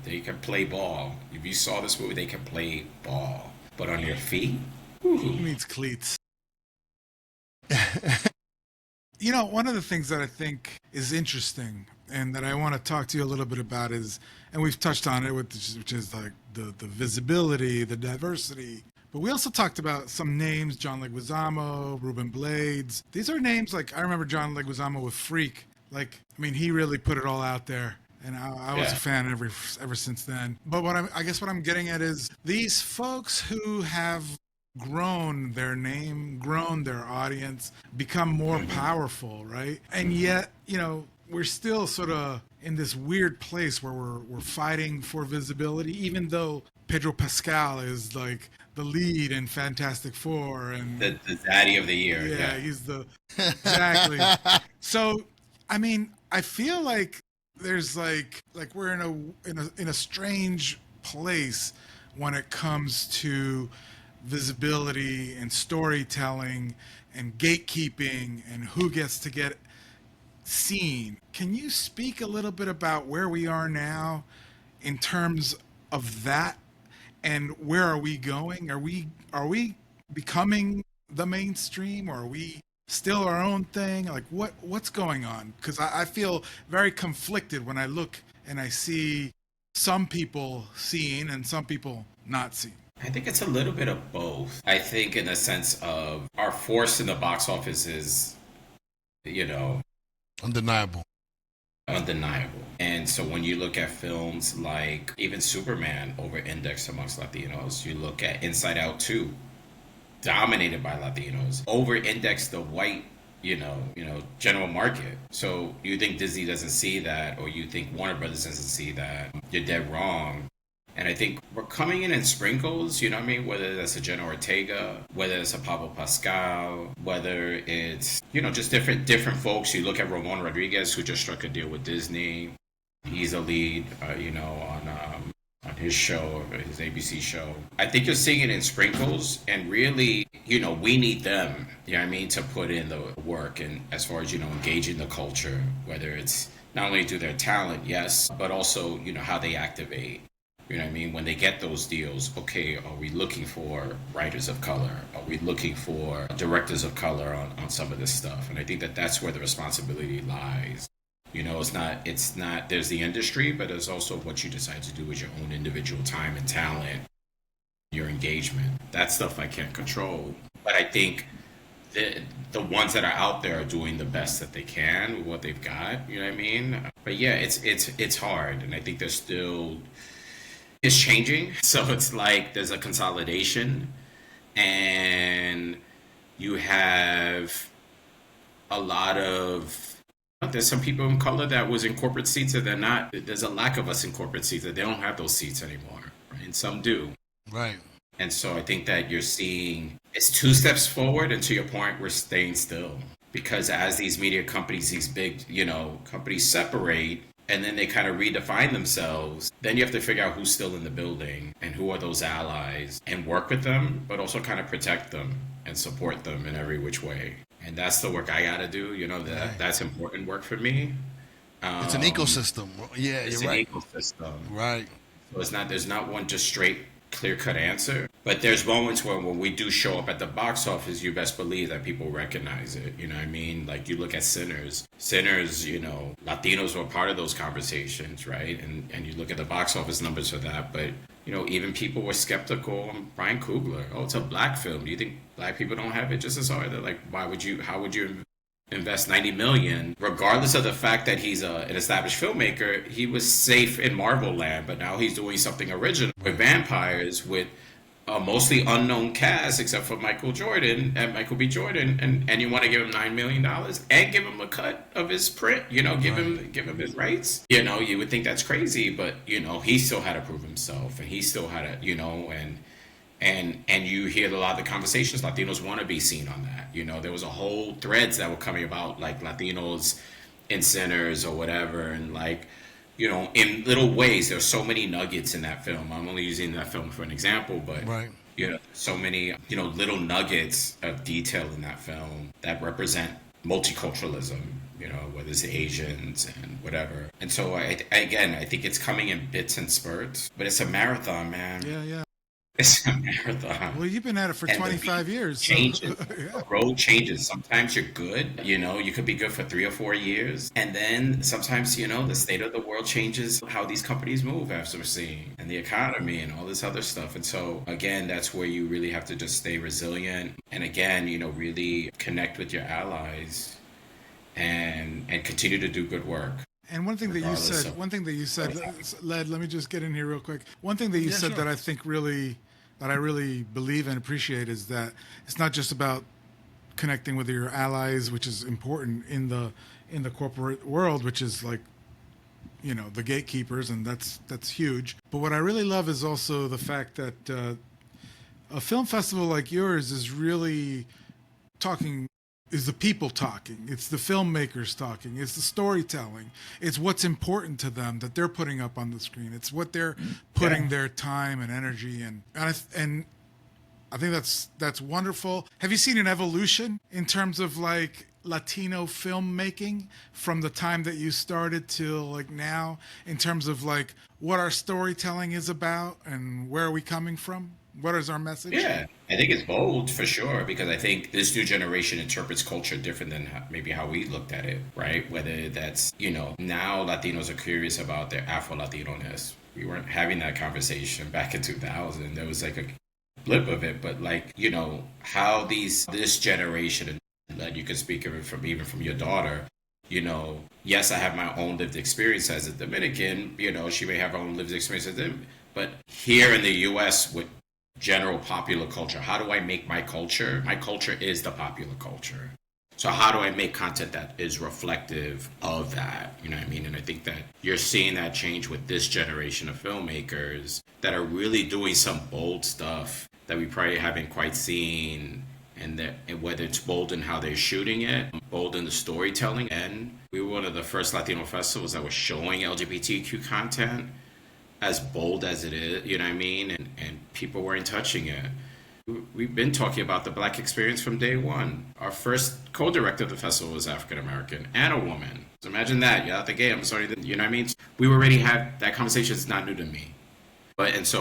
They can play ball. If you saw this movie, they can play ball. But on their feet, who needs cleats? One of the things that I think is interesting and that I want to talk to you a little bit about is, and we've touched on it, which is like the visibility, the diversity. But we also talked about some names, John Leguizamo, Ruben Blades. These are names like, I remember John Leguizamo with Freak. Like, I mean, he really put it all out there. And I was a fan ever since then. But I guess what I'm getting at is these folks who have grown their name, grown their audience, become more powerful, right? And yet, we're still sort of in this weird place where we're fighting for visibility, even though Pedro Pascal is like the lead in Fantastic Four and the zaddy of the year. Yeah, he's exactly. So, I mean, I feel like there's like we're in a strange place when it comes to visibility and storytelling and gatekeeping and who gets to get seen. Can you speak a little bit about where we are now in terms of that, and where are we going? Are we becoming the mainstream, or are we still our own thing? Like what's going on? Because I feel very conflicted when I look and I see some people seen and some people not seen. I think it's a little bit of both. I think in the sense of our force in the box office is, undeniable. And so when you look at films like even Superman over-indexed amongst Latinos, you look at Inside Out 2, dominated by Latinos, over-indexed the white, general market. So you think Disney doesn't see that, or you think Warner Brothers doesn't see that, you're dead wrong. And I think we're coming in sprinkles, whether that's a Jenna Ortega, whether it's a Pablo Pascal, whether it's, just different folks. You look at Ramon Rodriguez, who just struck a deal with Disney. He's a lead, on his show, his ABC show. I think you're seeing it in sprinkles, and really, we need them, to put in the work, and as far as, engaging the culture, whether it's not only do their talent, yes, but also, how they activate. When they get those deals, okay, are we looking for writers of color? Are we looking for directors of color on some of this stuff? And I think that's where the responsibility lies. It's not, there's the industry, but there's also what you decide to do with your own individual time and talent, your engagement. That stuff I can't control. But I think the ones that are out there are doing the best that they can with what they've got, But yeah, it's hard. And I think there's still... It's changing, so it's like there's a consolidation, and you have a lot of... There's some people in color that was in corporate seats that they're not. There's a lack of us in corporate seats that they don't have those seats anymore, right? And some do. Right. And so I think that you're seeing it's two steps forward, and to your point, we're staying still. Because as these media companies, these big, companies separate and then they kind of redefine themselves, then you have to figure out who's still in the building and who are those allies and work with them, but also kind of protect them and support them in every which way. And that's the work I got to do. That's important work for me. It's an ecosystem. Yeah, It's you're an right. ecosystem. Right. So there's not one just straight clear cut answer. But there's moments where when we do show up at the box office, you best believe that people recognize it. You know what I mean? Like you look at Sinners. Sinners, Latinos were part of those conversations, right? And you look at the box office numbers for that. But, even people were skeptical on Brian Coogler. Oh, it's a black film. Do you think black people don't have it just as hard? They're like, how would you invest 90 million, regardless of the fact that he's an established filmmaker? He was safe in Marvel land, but now he's doing something original with vampires, with a mostly unknown cast except for Michael B. Jordan, and you want to give him $9 million and give him a cut of his print, give him his rights. You would think that's crazy, but he still had to prove himself, and he still had to, and you hear a lot of the conversations. Latinos want to be seen on that. There was a whole threads that were coming about, like Latinos in Sinners or whatever, and like, in little ways. There's so many nuggets in that film. I'm only using that film for an example, but Right. So many little nuggets of detail in that film that represent multiculturalism. Whether it's Asians and whatever. And so I think it's coming in bits and spurts, but it's a marathon, man. Yeah. It's a marathon. Well, you've been at it for 25 years. Changes. So, yeah. The road changes. Sometimes you're good. You could be good for 3 or 4 years. And then sometimes, the state of the world changes how these companies move, as we're seeing, and the economy and all this other stuff. And so, again, that's where you really have to just stay resilient. And again, really connect with your allies and continue to do good work. And one thing that you said, Led, let me just get in here real quick. One thing that you said sure. that I really believe and appreciate is that it's not just about connecting with your allies, which is important in the corporate world, which is like, the gatekeepers, and that's huge. But what I really love is also the fact that a film festival like yours is really is the people talking. It's the filmmakers talking. It's the storytelling. It's what's important to them that they're putting up on the screen. It's what they're putting their time and energy in. And I think that's wonderful. Have you seen an evolution in terms of like Latino filmmaking from the time that you started till like now, in terms of like what our storytelling is about and where are we coming from? What is our message? Yeah, I think it's bold for sure, because I think this new generation interprets culture different than maybe how we looked at it, right? Whether that's, now Latinos are curious about their Afro-Latino-ness. We weren't having that conversation back in 2000. There was like a blip of it, but like, how this generation, and that you can speak of it even from your daughter, yes, I have my own lived experience as a Dominican, she may have her own lived experience as a Dominican, but here in the U.S. with general popular culture, how do I make my culture? My culture is the popular culture. So how do I make content that is reflective of that? You know what I mean? And I think that you're seeing that change with this generation of filmmakers that are really doing some bold stuff that we probably haven't quite seen. And whether it's bold in how they're shooting it, bold in the storytelling. And we were one of the first Latino festivals that was showing LGBTQ content as bold as it is, you know what I mean? And people weren't touching it. We've been talking about the Black experience from day one. Our first co-director of the festival was African American and a woman. So imagine that. You're out the gate. I'm sorry. You know what I mean? We already had that conversation. It's not new to me. But it's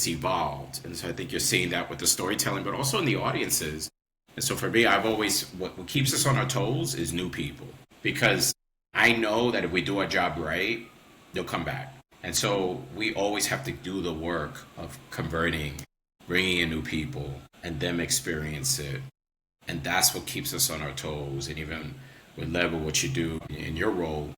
evolved. And so I think you're seeing that with the storytelling, but also in the audiences. And so for me, what keeps us on our toes is new people. Because I know that if we do our job right, they'll come back. And so we always have to do the work of converting, bringing in new people, and them experience it. And that's what keeps us on our toes. And even with Level, what you do in your role,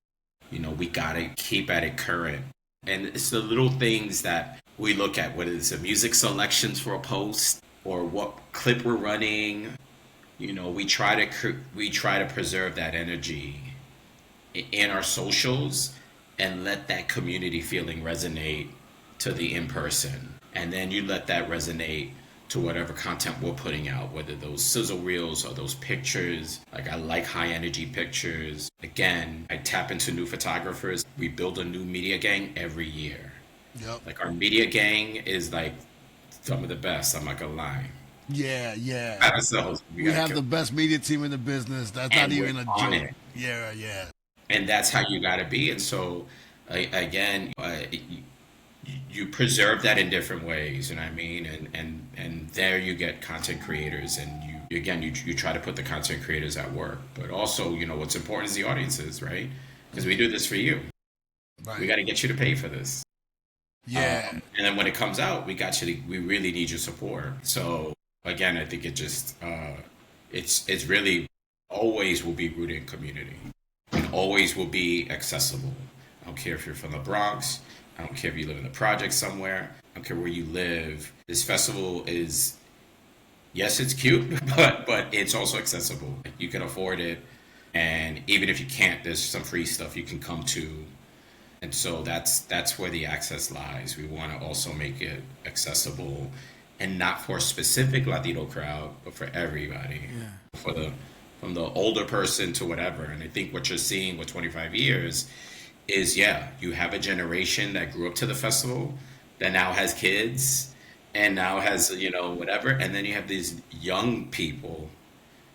we got to keep at it current. And it's the little things that we look at, whether it's the music selections for a post or what clip we're running. We try to preserve that energy in our socials and let that community feeling resonate to the in-person. and then you let that resonate to whatever content we're putting out, whether those sizzle reels or those pictures. Like, I like high energy pictures. Again, I tap into new photographers. We build a new media gang every year. Yep. Like, our media gang is like some of the best. I'm not gonna lie. Yeah. Ourselves, We have the best media team in the business. That's not and even we're a on joke. it. Yeah. And that's how you gotta be. And so, again, you preserve that in different ways, you know what I mean? And there you get content creators, and you try to put the content creators at work. But also, what's important is the audiences, right? Because we do this for you. Right. We got to get you to pay for this. Yeah. And then when it comes out, we really need your support. So again, I think it's really always will be rooted in community, and always will be accessible. I don't care if you're from the Bronx. I don't care if you live in the project somewhere. I don't care where you live. This festival is, yes, it's cute, but it's also accessible. You can afford it, and even if you can't, there's some free stuff you can come to. And so that's where the access lies. We want to also make it accessible, and not for a specific Latino crowd, but for everybody. Yeah. From the older person to whatever. And I think what you're seeing with 25 years is, you have a generation that grew up to the festival that now has kids and now has, whatever. And then you have these young people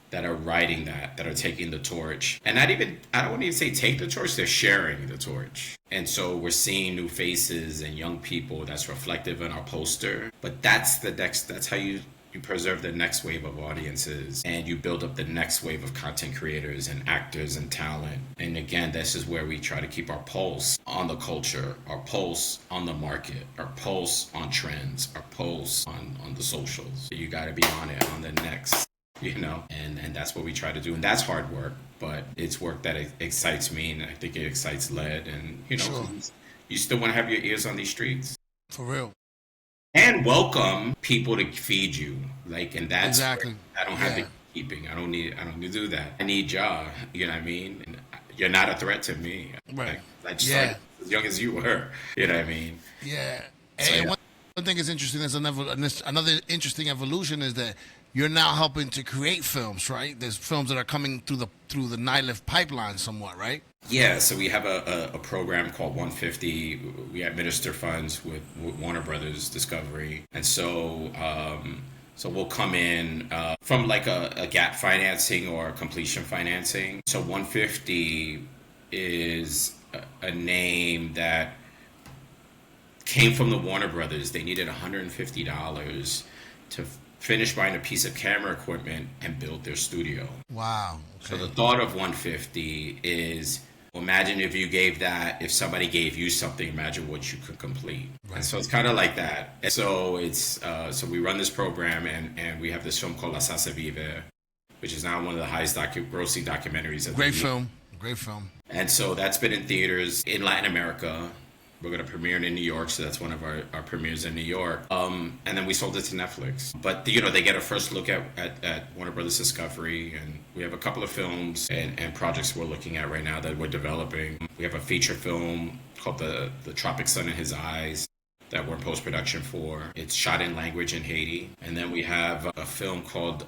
that are riding that are taking the torch. And I don't want to even say take the torch, they're sharing the torch. And so we're seeing new faces and young people that's reflective in our poster. But that's how you preserve the next wave of audiences, and you build up the next wave of content creators and actors and talent. And again, this is where we try to keep our pulse on the culture, our pulse on the market, our pulse on trends, our pulse on the socials. You got to be on it, on the next, and that's what we try to do. And that's hard work, but it's work that excites me, and I think it excites Led. And, Sure. You still want to have your ears on these streets. For real. And welcome people to feed you, and that's exactly. I don't have the keeping. I don't need to do that. I need y'all. You know what I mean? And you're not a threat to me. Right. I just started as young as you were. You know what I mean? Yeah. So, and one thing is interesting. There's another interesting evolution is that you're now helping to create films, right? There's films that are coming through the NYLFF pipeline somewhat, right? Yeah, so we have a program called 150. We administer funds with Warner Brothers Discovery, and so we'll come in from like a gap financing or completion financing. So 150 is a name that came from the Warner Brothers. They needed $150 to finish buying a piece of camera equipment and build their studio. Wow. Okay. So the thought of 150 is, imagine if somebody gave you something, imagine what you could complete. Right. And so it's kind of like that. And so so we run this program, and we have this film called La Salsa Vive, which is now one of the highest grossing documentaries of the year. Great film. And so that's been in theaters in Latin America. We're going to premiere it in New York, so that's one of our premieres in New York. And then we sold it to Netflix. But, they get a first look at Warner Brothers Discovery, and we have a couple of films and projects we're looking at right now that we're developing. We have a feature film called The Tropic Sun in His Eyes that we're in post-production for. It's shot in language in Haiti. And then we have a film called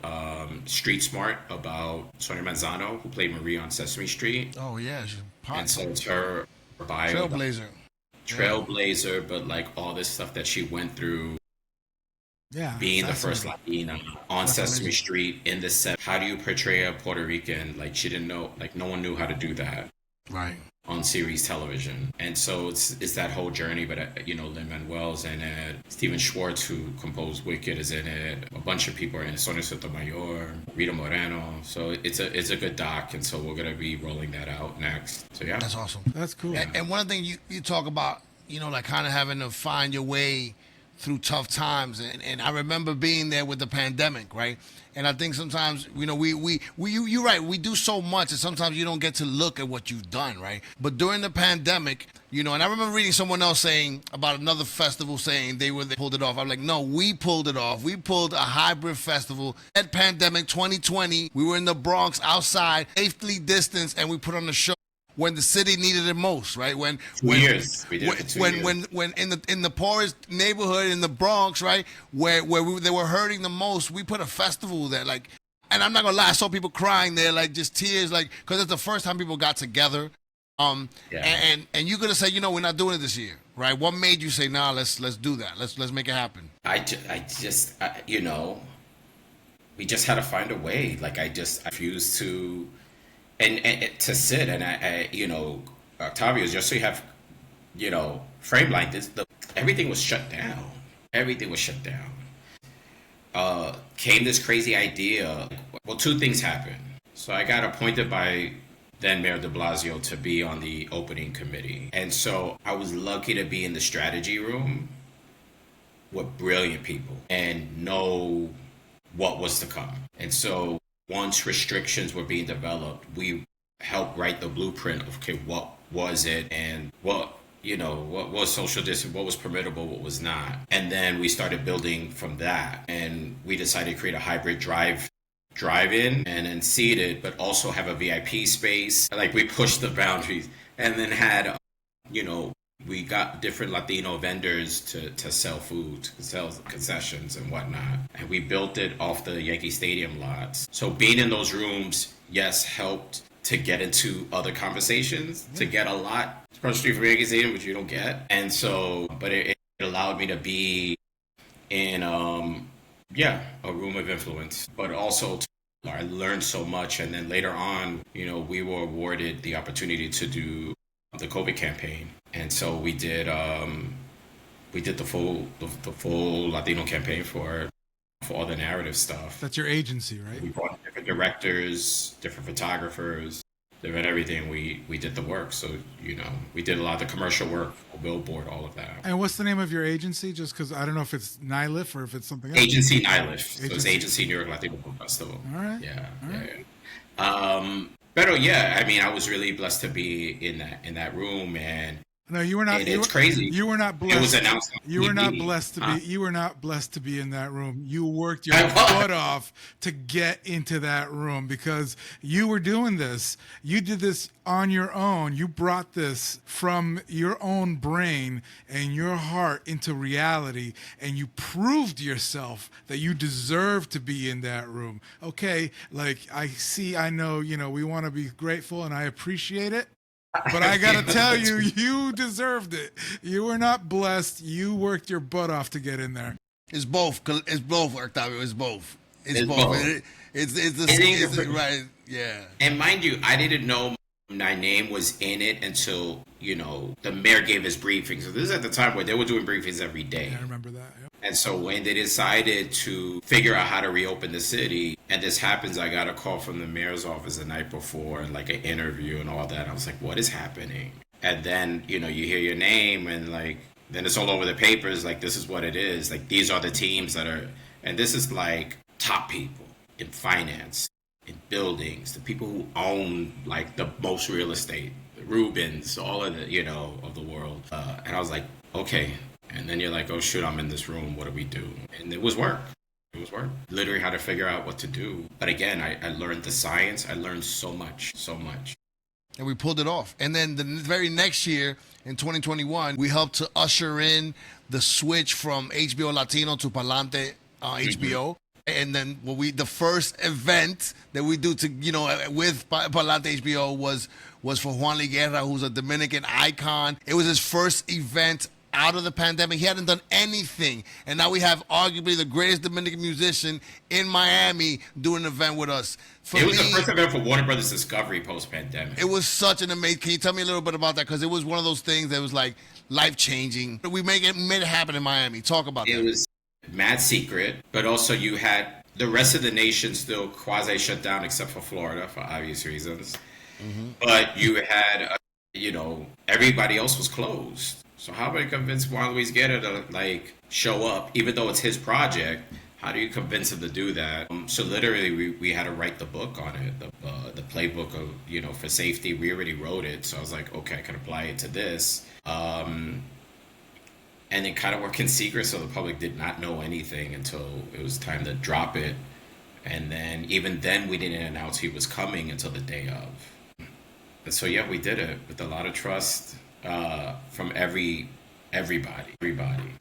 Street Smart about Sonia Manzano, who played Marie on Sesame Street. Oh, yeah. And so it's her bio. Trailblazer, but like all this stuff that she went through, being the first Latina on Sesame Street in the set. How do you portray a Puerto Rican? Like, she didn't know, like no one knew how to do that, right, on series television. And so it's that whole journey. But Lin-Manuel's in it, Steven Schwartz, who composed Wicked, is in it, a bunch of people are in it, Sonia Sotomayor, Rita Moreno. So it's a good doc, and so we're gonna be rolling that out next. So yeah, that's awesome. That's cool. And one thing you talk about, like kind of having to find your way through tough times, and I remember being there with the pandemic, right? And I think sometimes, you're right, we do so much, and sometimes you don't get to look at what you've done, right? But during the pandemic, and I remember reading someone else saying about another festival saying they pulled it off. I'm like, no, we pulled it off. We pulled a hybrid festival at pandemic 2020. We were in the Bronx outside, safely distanced, and we put on a show. when the city needed it most, right? When 2 years. We did it for 2 years. when in the poorest neighborhood in the Bronx, right, where they were hurting the most, we put a festival there, like, and I'm not gonna lie, I saw people crying there, like just tears, like, because it's the first time people got together. Yeah. And you could have said, we're not doing it this year, right? What made you say, nah, let's do that, let's make it happen? I just, we just had to find a way. Like I refused to, and to sit and Octavio, just so you have, frame like this, everything was shut down. Everything was shut down. Came this crazy idea. Well, two things happened. So I got appointed by then Mayor de Blasio to be on the opening committee. And so I was lucky to be in the strategy room with brilliant people and know what was to come. And so once restrictions were being developed, we helped write the blueprint of, okay, what was it and what was social distance, what was permittable, what was not. And then we started building from that. And we decided to create a hybrid drive-in and then seated, but also have a VIP space. Like we pushed the boundaries and then had, we got different Latino vendors to sell food, to sell concessions and whatnot. And we built it off the Yankee Stadium lots. So being in those rooms, yes, helped to get into other conversations, to get a lot, especially from Yankee Stadium, which you don't get. And so, but it allowed me to be in, a room of influence, but also I learned so much. And then later on, we were awarded the opportunity to do the COVID campaign. And so we did the full Latino campaign for all the narrative stuff. That's your agency, right? We brought different directors, different photographers, different everything. We did the work. So, we did a lot of the commercial work, Billboard, all of that. And what's the name of your agency? Just because I don't know if it's NYLFF or if it's something else. Agency NYLFF. So it's Agency New York Latino Film Festival. All right. Yeah. All right. Yeah. But yeah, I mean, I was really blessed to be in that room, and no, you were not. It's crazy. You were not blessed. It was announced. You were not blessed to be. You were not blessed to be in that room. You worked your butt off to get into that room because you were doing this. You did this on your own. You brought this from your own brain and your heart into reality, and you proved yourself that you deserve to be in that room. Okay, like I know. We want to be grateful, and I appreciate it. But I gotta tell you, you deserved it. You were not blessed. You worked your butt off to get in there. It's both. It's both, Octavio. It's both. It's both. It's right. Yeah. And mind you, I didn't know my name was in it until the mayor gave his briefing. So this is at the time where they were doing briefings every day. Yeah, I remember that. Yep. And so when they decided to figure out how to reopen the city, and this happens, I got a call from the mayor's office the night before, and like an interview and all that. I was like, what is happening? And then, you hear your name and like, then it's all over the papers. Like, this is what it is. Like, these are the teams that are, and this is like top people in finance, in buildings, the people who own like the most real estate, the Rubens, all of the, of the world. And I was like, okay. And then you're like, oh, shoot, I'm in this room. What do we do? And it was work. It was work. Literally had to figure out what to do. But again, I learned the science. I learned so much. And we pulled it off. And then the very next year, in 2021, we helped to usher in the switch from HBO Latino to Palante HBO. And then the first event that we do to, with Palante HBO was for Juan Liguerra, who's a Dominican icon. It was his first event out of the pandemic. He hadn't done anything. And now we have arguably the greatest Dominican musician in Miami doing an event with us. It was the first event for Warner Brothers Discovery post-pandemic. It was such an amazing... Can you tell me a little bit about that? Because it was one of those things that was like life-changing. We made it happen in Miami. Talk about that. It was mad secret, but also you had the rest of the nation still quasi-shut down except for Florida for obvious reasons. Mm-hmm. But you had, everybody else was closed. So how do you convince Juan Luis Guerra to like show up, even though it's his project? How do you convince him to do that? So literally, we had to write the book on it, the playbook of for safety. We already wrote it, so I was like, okay, I can apply it to this. And it kind of worked in secret, so the public did not know anything until it was time to drop it. And then even then, we didn't announce he was coming until the day of. So yeah, we did it with a lot of trust from everybody.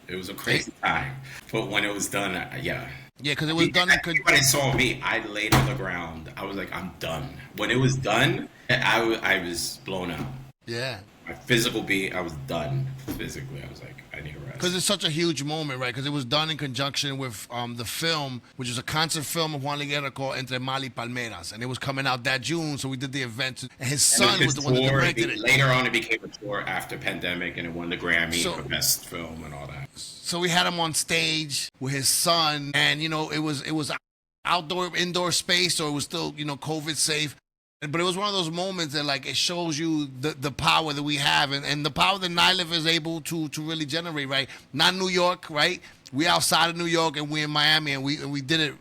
It was a crazy time, but when it was done, yeah. Yeah, because it was done in When they saw me, I laid on the ground. I was like, I'm done. When it was done, I was blown out. Yeah. My physical being, I was done physically. I was like, I need a rest. Because it's such a huge moment, right? Because it was done in conjunction with the film, which is a concert film of Juan Liguerra called Entre Mal y Palmeras. And it was coming out that June, so we did the event. And his son was the one that directed it. Later on, it became a tour after pandemic, and it won the Grammy for Best Film and all that. So we had him on stage with his son, and, you know, it was outdoor, indoor space, so it was still, you know, COVID safe. But it was one of those moments that, like, it shows you the power that we have and the power that NYLFF is able to really generate, right? Not New York, right? We outside of New York and we in Miami, and we did it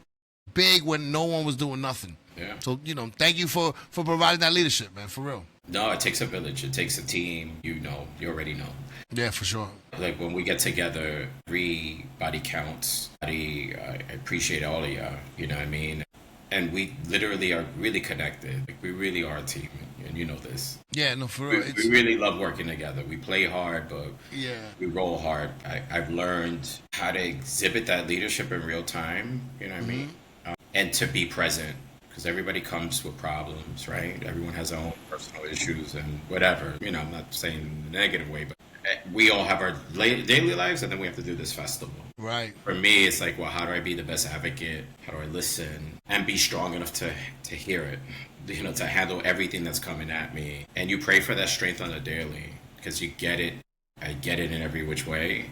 big when no one was doing nothing. Yeah. So, you know, thank you for providing that leadership, man, for real. No, it takes a village. It takes a team. You know, you already know. Yeah, for sure. Like when we get together, everybody counts. I appreciate all of y'all. You know what I mean? And we literally are really connected. Like, we really are a team, and you know this. Yeah, no, for real. We really love working together. We play hard, but yeah, we roll hard. I've learned how to exhibit that leadership in real time, you know what I mean? And to be present, because everybody comes with problems, right? Everyone has their own personal issues and whatever. You know, I'm not saying in a negative way, but we all have our daily lives, and then we have to do this festival. Right. For me, it's like, well, how do I be the best advocate? How do I listen and be strong enough to hear it? You know, to handle everything that's coming at me. And you pray for that strength on a daily, because you get it. I get it in every which way.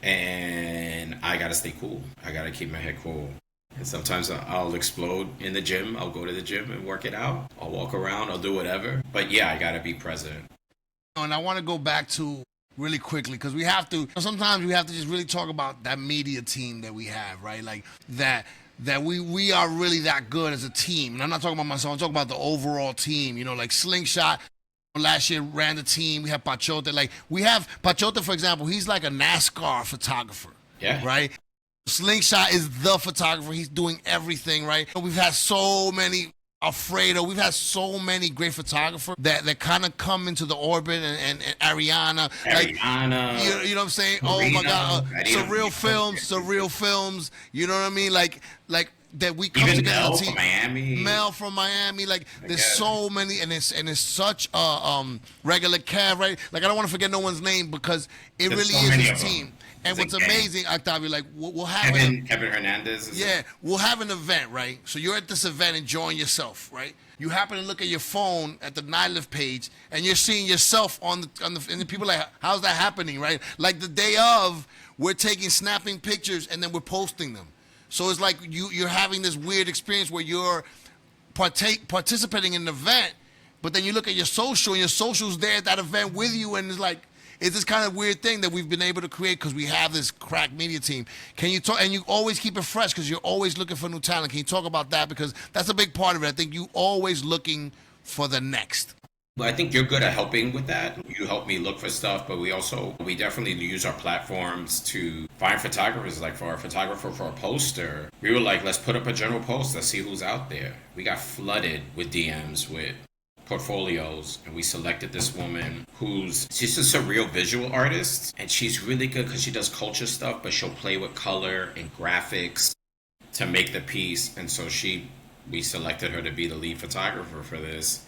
And I got to stay cool. I got to keep my head cool. And sometimes I'll explode in the gym. I'll go to the gym and work it out. I'll walk around. I'll do whatever. But yeah, I got to be present. And I want to go back to really quickly, because we have to, sometimes we have to just really talk about that media team that we have, right? Like that we are really that good as a team. And I'm not talking about myself, I'm talking about the overall team. You know, like Slingshot last year ran the team. We have Pachote. Like, we have Pachote, for example, he's like a NASCAR photographer. Yeah. Right? Slingshot is the photographer. He's doing everything, right? We've had so many Alfredo, we've had so many great photographers that kind of come into the orbit, and Ariana, like, you know what I'm saying? Marina, oh my God, surreal films, you know what I mean? Like that we come even together. Mel from Miami. Mel from Miami, like there's so many, and it's such a regular cab, right? Like, I don't want to forget no one's name, because it really is a team. And what's amazing, Octavio, like we'll have Kevin Hernandez. We'll have an event, right? So you're at this event enjoying yourself, right? You happen to look at your phone at the NYLFF page, and you're seeing yourself and the people like, how's that happening, right? Like the day of, we're snapping pictures, and then we're posting them. So it's like you're having this weird experience where you're participating in an event, but then you look at your social, and your social's there at that event with you, and it's like, it's this kind of weird thing that we've been able to create because we have this crack media team. Can you talk, and you always keep it fresh because you're always looking for new talent. Can you talk about that? Because that's a big part of it. I think you always looking for the next. Well, I think you're good at helping with that. You help me look for stuff, but we definitely use our platforms to find photographers. Like for our photographer for a poster, we were like, let's put up a general post. Let's see who's out there. We got flooded with DMs with portfolios, and we selected this woman she's a surreal visual artist, and she's really good because she does culture stuff, but she'll play with color and graphics to make the piece. And so we selected her to be the lead photographer for this,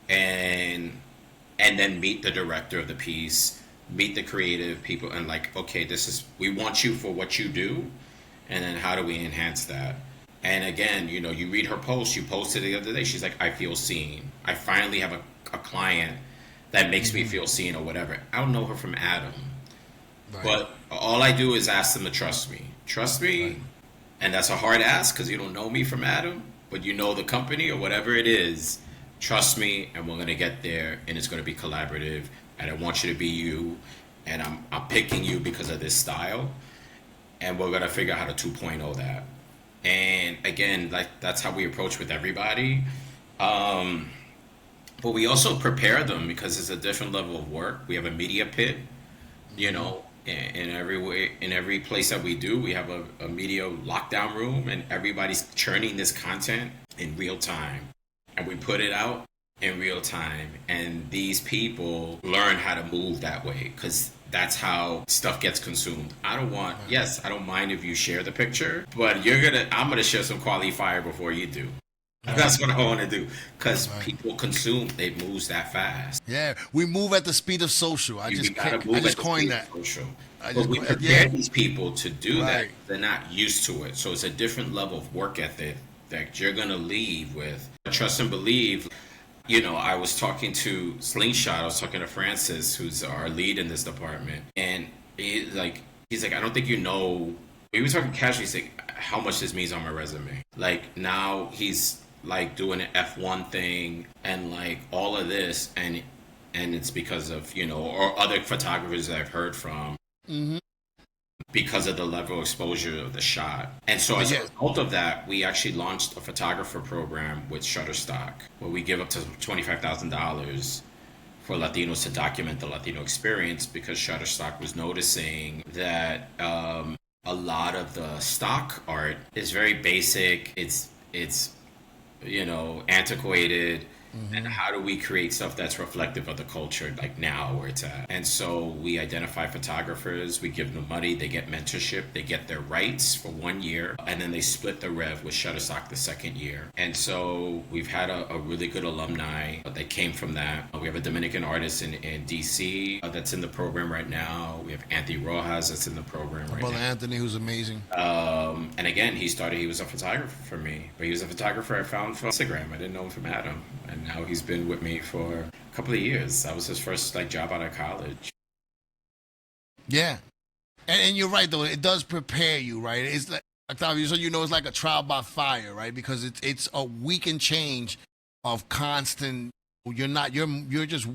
and then meet the director of the piece, meet the creative people, and like, okay, we want you for what you do, and then how do we enhance that? And again, you know, you read her post. You posted the other day. She's like, I feel seen. I finally have a client that makes me feel seen, or whatever. I don't know her from Adam. Right. But all I do is ask them to trust me. Trust me. Right. And that's a hard ask because you don't know me from Adam, but you know the company or whatever it is. Trust me, and we're going to get there, and it's going to be collaborative. And I want you to be you. And I'm picking you because of this style. And we're going to figure out how to 2.0 that. And again, like, that's how we approach with everybody. But we also prepare them because it's a different level of work. We have a media pit, you know, in every place that we do, we have a media lockdown room, and everybody's churning this content in real time. And we put it out, in real time, and these people learn how to move that way because that's how stuff gets consumed. I don't want, yes, I don't mind if you share the picture, but I'm gonna share some quality fire before you do. That's what I want to do because people consume. It moves that fast. Yeah, we move at the speed of social. I just coined that. Social. But we prepare these people to do that. They're not used to it, so it's a different level of work ethic that you're gonna leave with. Trust and believe. You know, I was talking to Slingshot. I was talking to Francis, who's our lead in this department, and he's like, I don't think you know. We were talking casually. He's like, how much this means on my resume. Like now he's like doing an F1 thing and like all of this, and it's because of, you know, or other photographers that I've heard from, because of the level of exposure of the shot. And so as a result of that, we actually launched a photographer program with Shutterstock where we give up to $25,000 for Latinos to document the Latino experience, because Shutterstock was noticing that a lot of the stock art is very basic. It's you know, antiquated. And how do we create stuff that's reflective of the culture, like now where it's at? And so we identify photographers, we give them money, they get mentorship, they get their rights for 1 year, and then they split the rev with Shutterstock the second year. And so we've had a really good alumni that came from that. We have a Dominican artist in DC that's in the program right now. We have Anthony Rojas that's in the program right Brother now. Anthony, who's amazing. And again, he was a photographer for me, but he was a photographer I found from Instagram. I didn't know him from Adam. And now he's been with me for a couple of years. That was his first like job out of college. Yeah. And you're right, though. It does prepare you, right? It's like, Octavio, so you know, it's like a trial by fire, right? Because it's a week and change of constant. You're just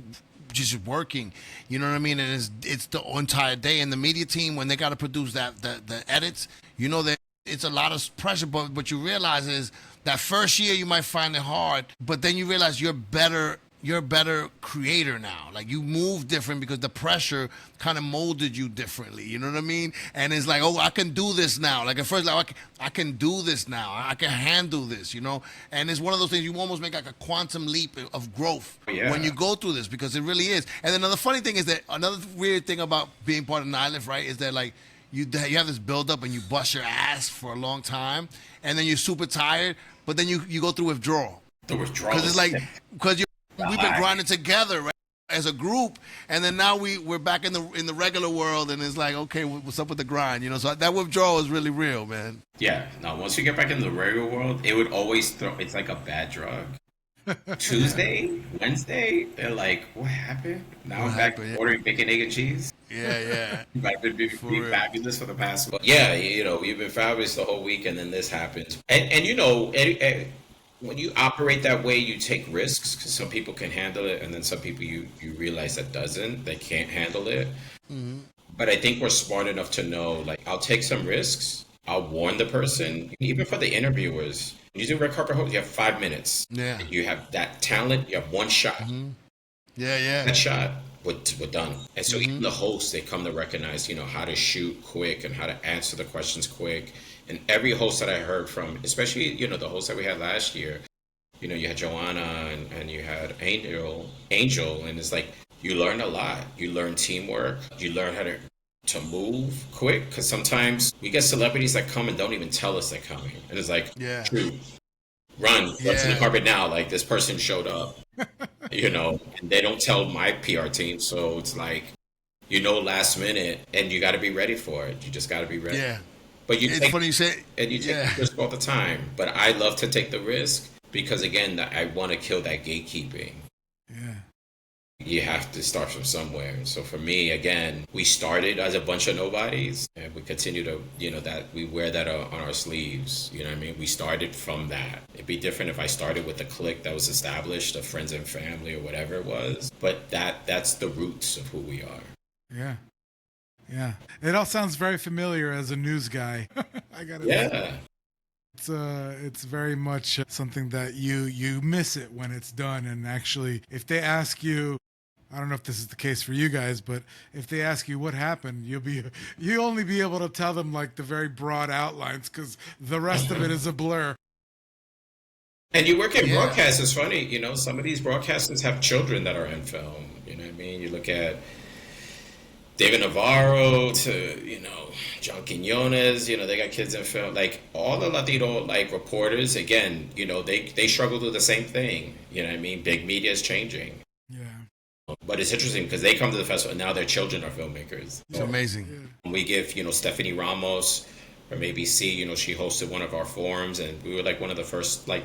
working, you know what I mean? And it's the entire day. And the media team, when they got to produce the edits, you know that it's a lot of pressure. But what you realize is that first year you might find it hard, but then you realize you're a better creator now. Like you move different because the pressure kind of molded you differently. You know what I mean? And it's like, oh, I can do this now. Like at first, like I can do this now. I can handle this, you know? And it's one of those things you almost make like a quantum leap of growth when you go through this, because it really is. And then another funny thing is that another weird thing about being part of NYLFF, right, is that like you have this build up and you bust your ass for a long time, and then you're super tired, but then you go through withdrawal. The withdrawal. Because it's like, we've been grinding together, right, as a group, and then now we're back in the regular world, and it's like, okay, what's up with the grind, you know? So that withdrawal is really real, man. Yeah. Now, once you get back in the regular world, it would always it's like a bad drug. Tuesday, Wednesday, they're like, what happened? Now I'm back ordering bacon, egg, and cheese. Yeah. I've been fabulous for the past month. Yeah, you know, you've been fabulous the whole week, and then this happens. And you know, when you operate that way, you take risks, because some people can handle it, and then some people you realize that they can't handle it. But I think we're smart enough to know, like, I'll take some risks. I'll warn the person. Even for the interviewers, when you do red carpet host, you have 5 minutes. Yeah. You have that talent. You have one shot. Yeah. That shot, we're done. And so even the hosts, they come to recognize, you know, how to shoot quick and how to answer the questions quick. And every host that I heard from, especially, you know, the host that we had last year, you know, you had Joanna and you had Angel, and it's like, you learn a lot. You learn teamwork. You learn how to move quick, because sometimes we get celebrities that come and don't even tell us they're coming. And it's like, true, run to the carpet now, like this person showed up. You know, and they don't tell my PR team, so it's like, you know, last minute, and you got to be ready for it. You just got to be ready. Yeah. But it's funny you say, and you take the risk all the time. But I love to take the risk because, again, I want to kill that gatekeeping. Yeah. You have to start from somewhere. So for me, again, we started as a bunch of nobodies, and we continue to, you know, that we wear that on our sleeves. You know what I mean? We started from that. It'd be different if I started with a clique that was established, of friends and family or whatever it was. But that's the roots of who we are. Yeah. It all sounds very familiar as a news guy. I gotta say. It's very much something that you miss it when it's done. And actually, if they ask you, I don't know if this is the case for you guys, but if they ask you what happened, you'll only be able to tell them like the very broad outlines, because the rest of it is a blur. And you work in broadcast, it's funny, some of these broadcasters have children that are in film. You know what I mean? You look at David Navarro to, John Quinones, they got kids in film. Like, all the Latino, like, reporters, again, they struggle with the same thing. You know what I mean? Big media is changing. Yeah. But it's interesting because they come to the festival and now their children are filmmakers. It's amazing. We give, Stephanie Ramos from ABC, she hosted one of our forums, and we were, like, one of the first, like,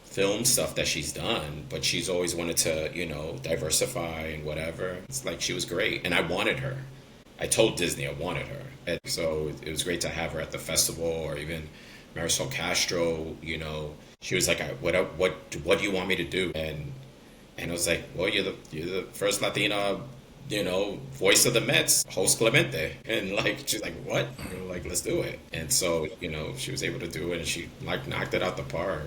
film stuff that she's done, but she's always wanted to, diversify and whatever. It's like, she was great, and I wanted her. I told Disney I wanted her, and so it was great to have her at the festival. Or even Marisol Castro, she was like, what do you want me to do? And I was like, well, you're the first Latina, voice of the Mets, host Clemente. And, like, she's like, what? And we're like, let's do it. And so, she was able to do it, and she, like, knocked it out the park.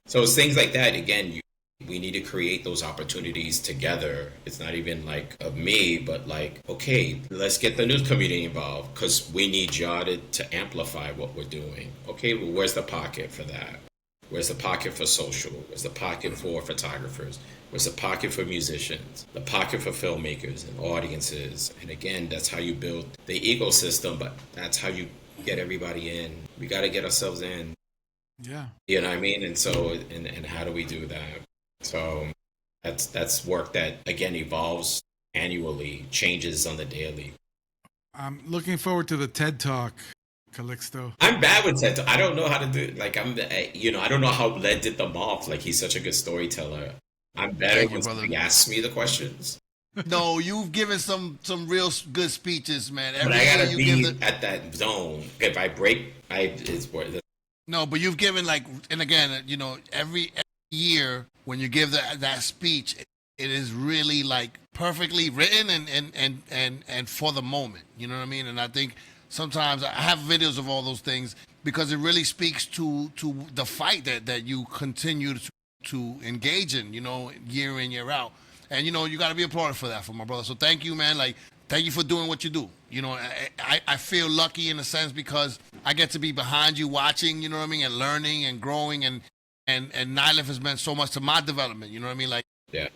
So it's things like that. Again, we need to create those opportunities together. It's not even like of me, but like, okay, let's get the news community involved, because we need y'all to amplify what we're doing. Okay, well, where's the pocket for that? Where's the pocket for social? Where's the pocket for photographers? Where's the pocket for musicians? The pocket for filmmakers and audiences? And again, that's how you build the ecosystem, but that's how you get everybody in. We got to get ourselves in. Yeah. You know what I mean? And so, and how do we do that? So that's work that, again, evolves annually, changes on the daily. I'm looking forward to the TED Talk, Calixto. I'm bad with TED Talk. I don't know how to do it. Like, I don't know how Led did them off. Like, he's such a good storyteller. I'm better when somebody asks me the questions. No, you've given some real good speeches, man. But I gotta be at that zone. If I break, it's worth it. No, but you've given, like, and again, every year when you give that speech, it is really, like, perfectly written and for the moment. You know what I mean? And I think sometimes I have videos of all those things because it really speaks to the fight that you continue to engage in, year in, year out. And, you got to be applauded for that, for my brother. So thank you, man. Like, thank you for doing what you do. I feel lucky in a sense because I get to be behind you watching, you know what I mean, and learning and growing, and NYLFF has meant so much to my development, you know what I mean? Like, yeah.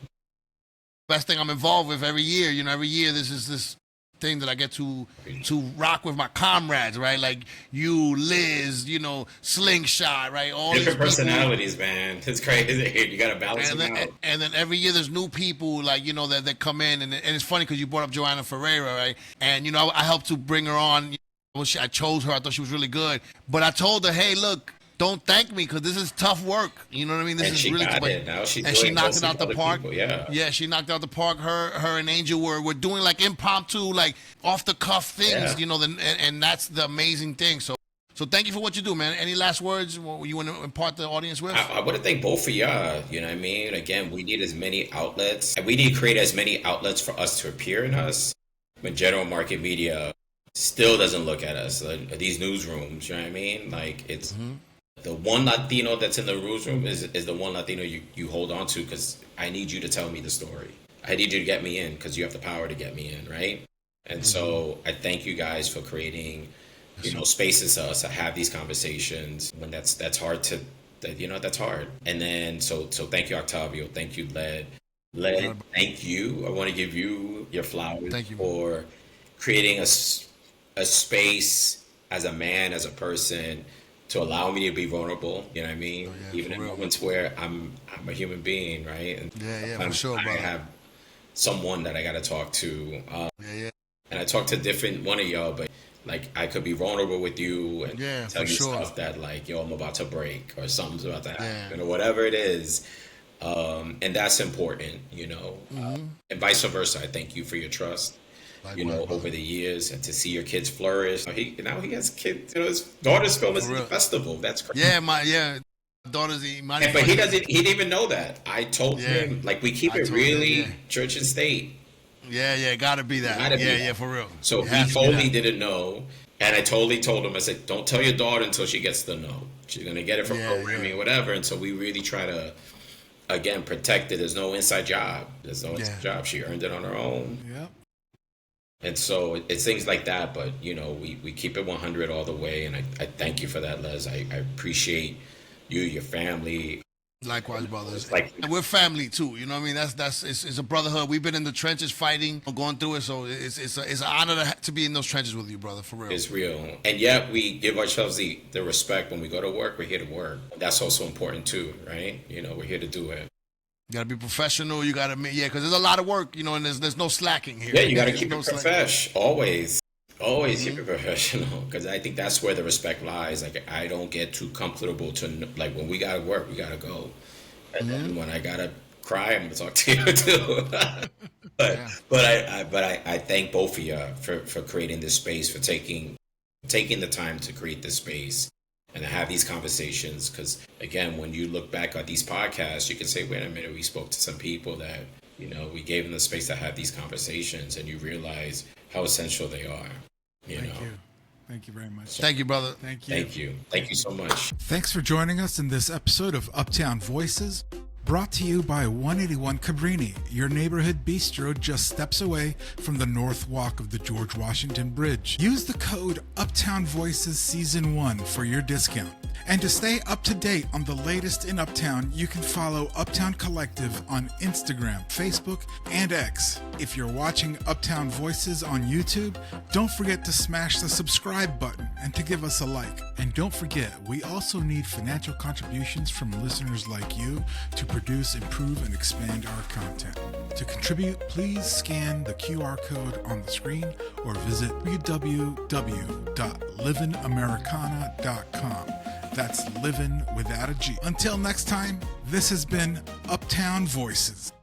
Best thing I'm involved with every year, every year this is this thing that I get to rock with my comrades, right? Like you, Liz, Slingshot, right? All different these personalities, man. It's crazy. You got to balance them out. And then every year there's new people, like, that come in. And it's funny because you brought up Joanna Ferreira, right? And, I helped to bring her on. I chose her. I thought she was really good. But I told her, hey, look, don't thank me because this is tough work. You know what I mean? This is really tough. Now she knocked it out the park. People, yeah, she knocked out the park. Her and Angel were doing like impromptu, like off the cuff things. And that's the amazing thing. So thank you for what you do, man. Any last words you want to impart the audience with? I want to thank both of y'all. You know what I mean? Again, we need as many outlets. We need to create as many outlets for us to appear in us. When general market media still doesn't look at us, like, these newsrooms, you know what I mean? Like, it's the one Latino that's in the newsroom is the one Latino you hold on to, because I need you to tell me the story. I need you to get me in because you have the power to get me in, right? And so I thank you guys for creating, spaces for us to have these conversations when that's hard to, that's hard. And then, so thank you, Octavio. Thank you, Led, thank you. I want to give you your flowers for creating a space as a man, as a person, to allow me to be vulnerable. You know what I mean? Even in moments where I'm a human being, right? And for sure, bro. I have someone that I got to talk to. And I talk to different one of y'all, but like I could be vulnerable with you and tell you stuff that like, yo, I'm about to break or something's about to happen or whatever it is. And that's important, and vice versa. I thank you for your trust, over the years, and to see your kids flourish. Now he has kids, his daughter's film is at the festival. That's crazy. Daughter's but he didn't even know that. I told him, like, we keep it really church and state. Gotta be that. For real. So he totally didn't know. And I totally told him, I said, don't tell your daughter until she gets the know. She's going to get it from programming or whatever. And so we really try to, again, protect it. There's no inside job. There's no inside job. She earned it on her own. Yeah. And so it's things like that. But, we keep it 100 all the way. And I thank you for that, Les. I appreciate you, your family. Likewise, brothers. Like, and we're family too. You know what I mean? It's a brotherhood. We've been in the trenches fighting, going through it. So it's an honor to be in those trenches with you, brother. For real. It's real. And yet we give ourselves the respect when we go to work. We're here to work. That's also important too, right? You know, we're here to do it. You gotta be professional. You gotta, because there's a lot of work, you know, and there's no slacking here. Yeah, you gotta keep it professional. Always keep it professional, because I think that's where the respect lies. Like, I don't get too comfortable to, like, when we gotta work, we gotta go, and then when I gotta cry, I'm gonna talk to you too. but I thank both of you for creating this space, for taking the time to create this space and to have these conversations. Because again, when you look back at these podcasts, you can say, wait a minute, we spoke to some people that, you know, we gave them the space to have these conversations, and you realize how essential they are. Thank you very much. Thank you, brother. Thank you. Thank you so much. Thanks for joining us in this episode of Uptown Voices, brought to you by 181 Cabrini, your neighborhood bistro just steps away from the North Walk of the George Washington Bridge. Use the code Uptown Voices Season 1 for your discount. And to stay up to date on the latest in Uptown, you can follow Uptown Collective on Instagram, Facebook, and X. If you're watching Uptown Voices on YouTube, don't forget to smash the subscribe button and to give us a like. And don't forget, we also need financial contributions from listeners like you to produce, improve, and expand our content. To contribute, please scan the QR code on the screen or visit www.livingamericana.com. That's living without a G. Until next time, this has been Uptown Voices.